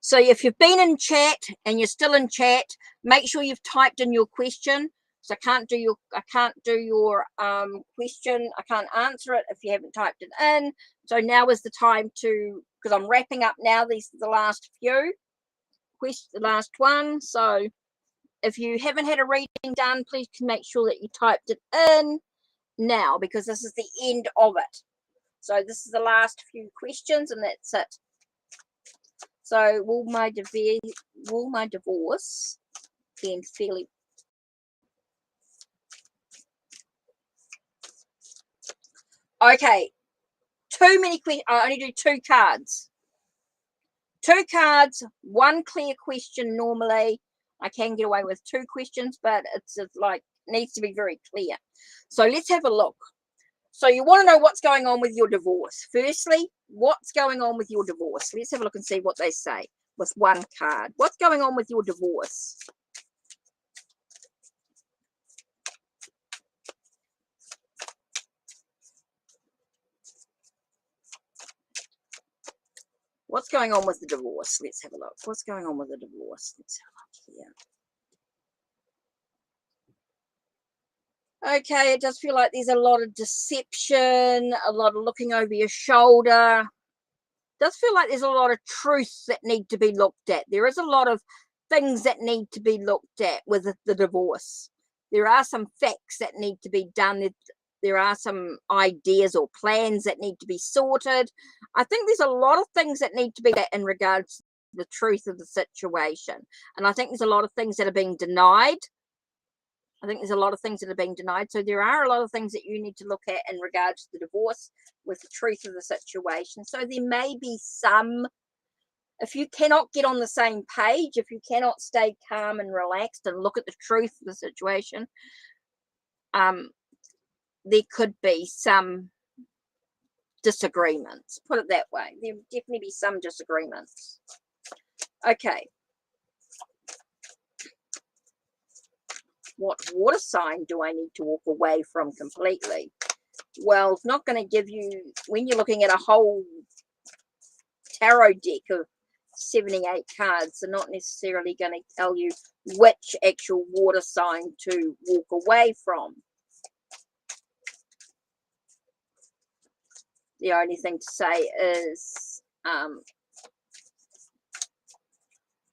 So if you've been in chat and you're still in chat, make sure you've typed in your question. So I can't do your question. I can't answer it if you haven't typed it in. So now is the time to, because I'm wrapping up now. These are the last few questions, the last one. So if you haven't had a reading done, please make sure that you typed it in now, because this is the end of it. So this is the last few questions, and that's it. So will my divorce end fairly? Okay, too many questions. I only do 2 cards. 2 cards, 1 clear question. Normally, I can get away with 2 questions, but it's like needs to be very clear. So let's have a look. So you want to know what's going on with your divorce. Firstly, what's going on with your divorce? Let's have a look and see what they say with one card. What's going on with your divorce? What's going on with the divorce? Let's have a look. What's going on with the divorce? Let's have a look here. Okay, it does feel like there's a lot of deception, a lot of looking over your shoulder. It does feel like there's a lot of truths that need to be looked at. There is a lot of things that need to be looked at with the divorce. There are some facts that need to be done. There are some ideas or plans that need to be sorted. I think there's a lot of things that need to be in regards to the truth of the situation. And I think there's a lot of things that are being denied. I think there's a lot of things that are being denied. So there are a lot of things that you need to look at in regards to the divorce with the truth of the situation. So there may be some, if you cannot get on the same page, if you cannot stay calm and relaxed and look at the truth of the situation, there could be some disagreements. Put it that way. There will definitely be some disagreements. Okay. What water sign do I need to walk away from completely? Well, it's not going to give you, when you're looking at a whole tarot deck of 78 cards, they're not necessarily going to tell you which actual water sign to walk away from. The only thing to say is,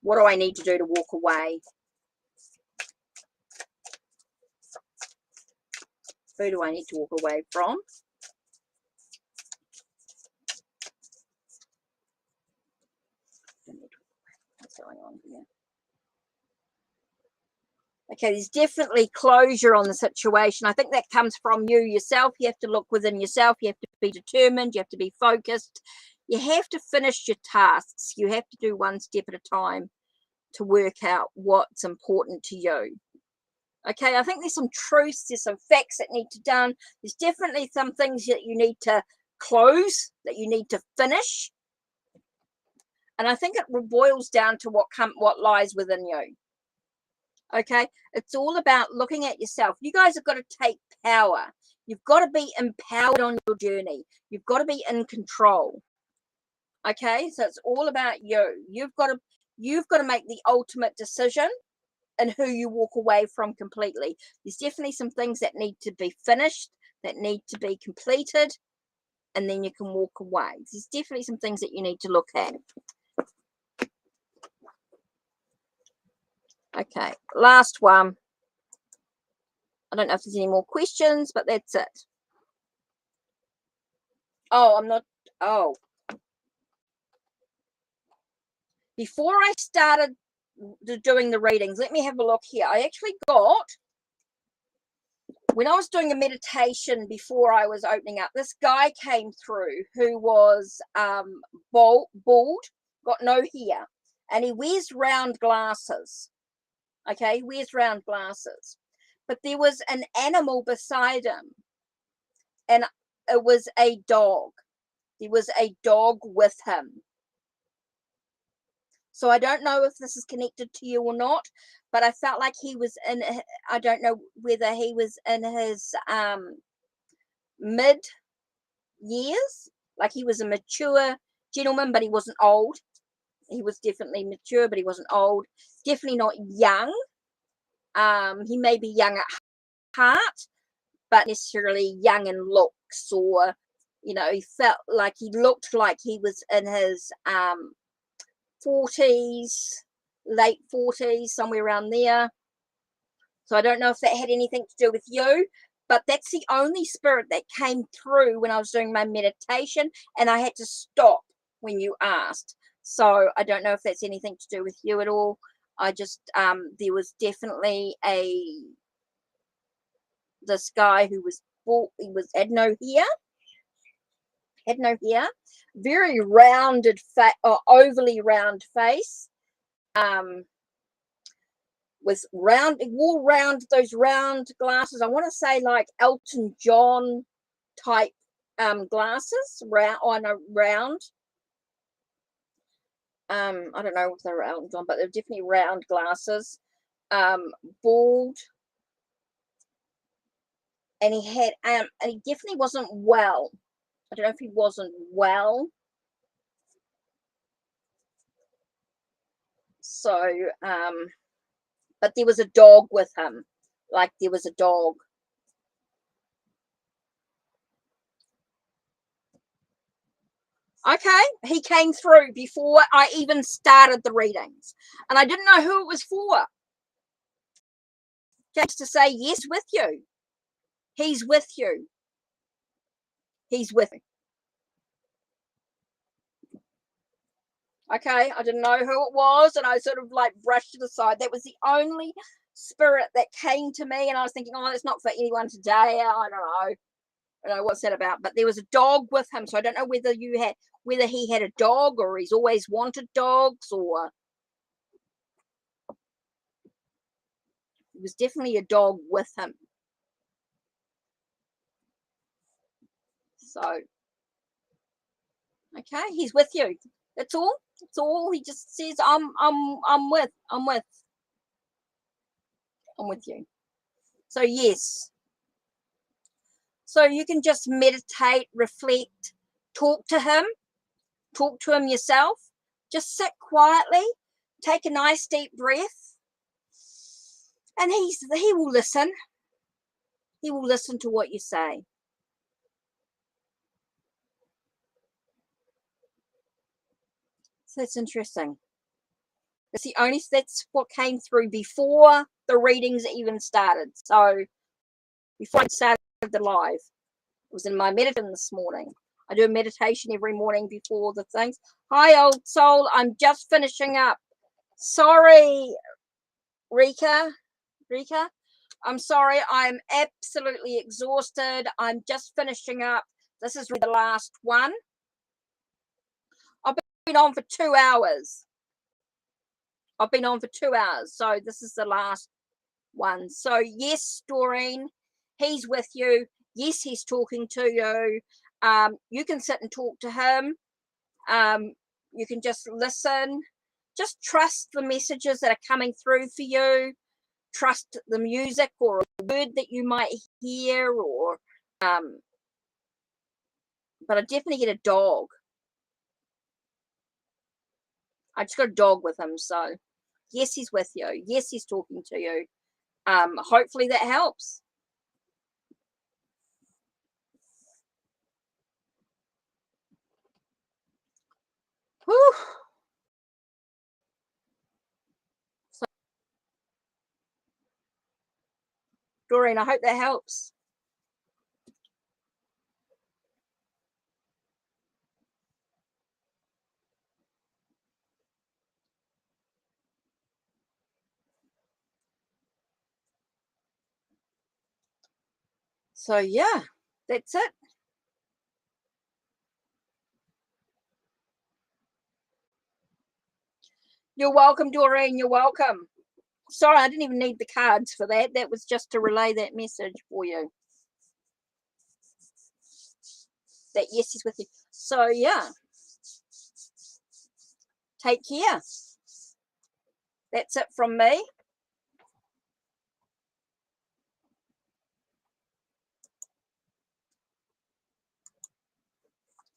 what do I need to do to walk away? Who do I need to walk away from? What's going on here? Okay, there's definitely closure on the situation. I think that comes from you yourself. You have to look within yourself. You have to be determined. You have to be focused. You have to finish your tasks. You have to do one step at a time to work out what's important to you. Okay, I think there's some truths, there's some facts that need to be done. There's definitely some things that you need to close, that you need to finish. And I think it boils down to what lies within you. Okay, it's all about looking at yourself. You guys have got to take power. You've got to be empowered on your journey. You've got to be in control. Okay, so it's all about you. You've got to make the ultimate decision and who you walk away from completely. There's definitely some things that need to be finished, that need to be completed, and then you can walk away. There's definitely some things that you need to look at. Okay, last one. I don't know if there's any more questions, but that's it. Oh, I'm not. Oh. Before I started doing the readings, let me have a look here. I actually got, when I was doing a meditation before I was opening up, this guy came through who was bald, got no hair, and he wears round glasses. Okay, he wears round glasses. But there was an animal beside him, and it was a dog. There was a dog with him. So I don't know if this is connected to you or not, but I felt like he was in, I don't know whether he was in his mid years, like he was a mature gentleman, but he wasn't old. He was definitely mature, but he wasn't old. Definitely not young. He may be young at heart, but necessarily young in looks, or, you know, he felt like he looked like he was in his 40s, late 40s, somewhere around there. So I don't know if that had anything to do with you, but that's the only spirit that came through when I was doing my meditation, and I had to stop when you asked. So I don't know if that's anything to do with you at all. I just, there was definitely this guy who was, had no hair, very rounded face, or overly round face, with round, wore round, those round glasses. I want to say like Elton John type glasses, round. I don't know if they're round on, but they're definitely round glasses. Bald, and he had and he definitely wasn't well. I don't know if he wasn't well. So, but there was a dog with him. Like there was a dog. Okay, he came through before I even started the readings, and I didn't know who it was for. Just to say yes with you. He's with you. He's with you. Okay, I didn't know who it was, and I sort of like brushed it aside. That was the only spirit that came to me, and I was thinking, oh, it's not for anyone today. I don't know what's that about. But there was a dog with him, so I don't know whether he had a dog or he's always wanted dogs, or it was definitely a dog with him. So, okay, he's with you. That's all. That's all. He just says, I'm with you. So yes. So you can just meditate, reflect, talk to him yourself. Just sit quietly, take a nice deep breath, and he will listen. He will listen to what you say. So that's interesting. That's what came through before the readings even started. So before I started the live, it was in my meditation this morning. I do a meditation every morning before the things. Hi, old soul. I'm just finishing up. Sorry, Rika. I'm sorry. I'm absolutely exhausted. I'm just finishing up. This is the last one. I've been on for 2 hours. So this is the last one. So yes, Doreen, he's with you. Yes, he's talking to you. You can sit and talk to him. You can just listen. Just trust the messages that are coming through for you. Trust the music or a word that you might hear, or but I definitely get a dog. I just got a dog with him. So yes, he's with you. Yes, he's talking to you. Hopefully that helps. Whew. So, Doreen, I hope that helps. So yeah, that's it. You're welcome, Doreen. You're welcome. Sorry, I didn't even need the cards for that. That was just to relay that message for you. That yes, he's with you. So yeah, take care. That's it from me.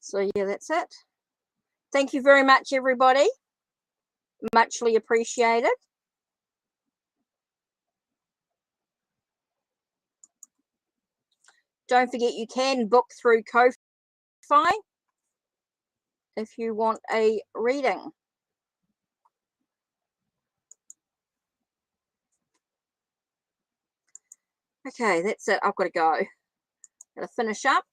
So yeah, that's it. Thank you very much, everybody. Muchly appreciated. Don't forget, you can book through Ko-Fi if you want a reading. Okay, that's it. I've got to go. Got to finish up.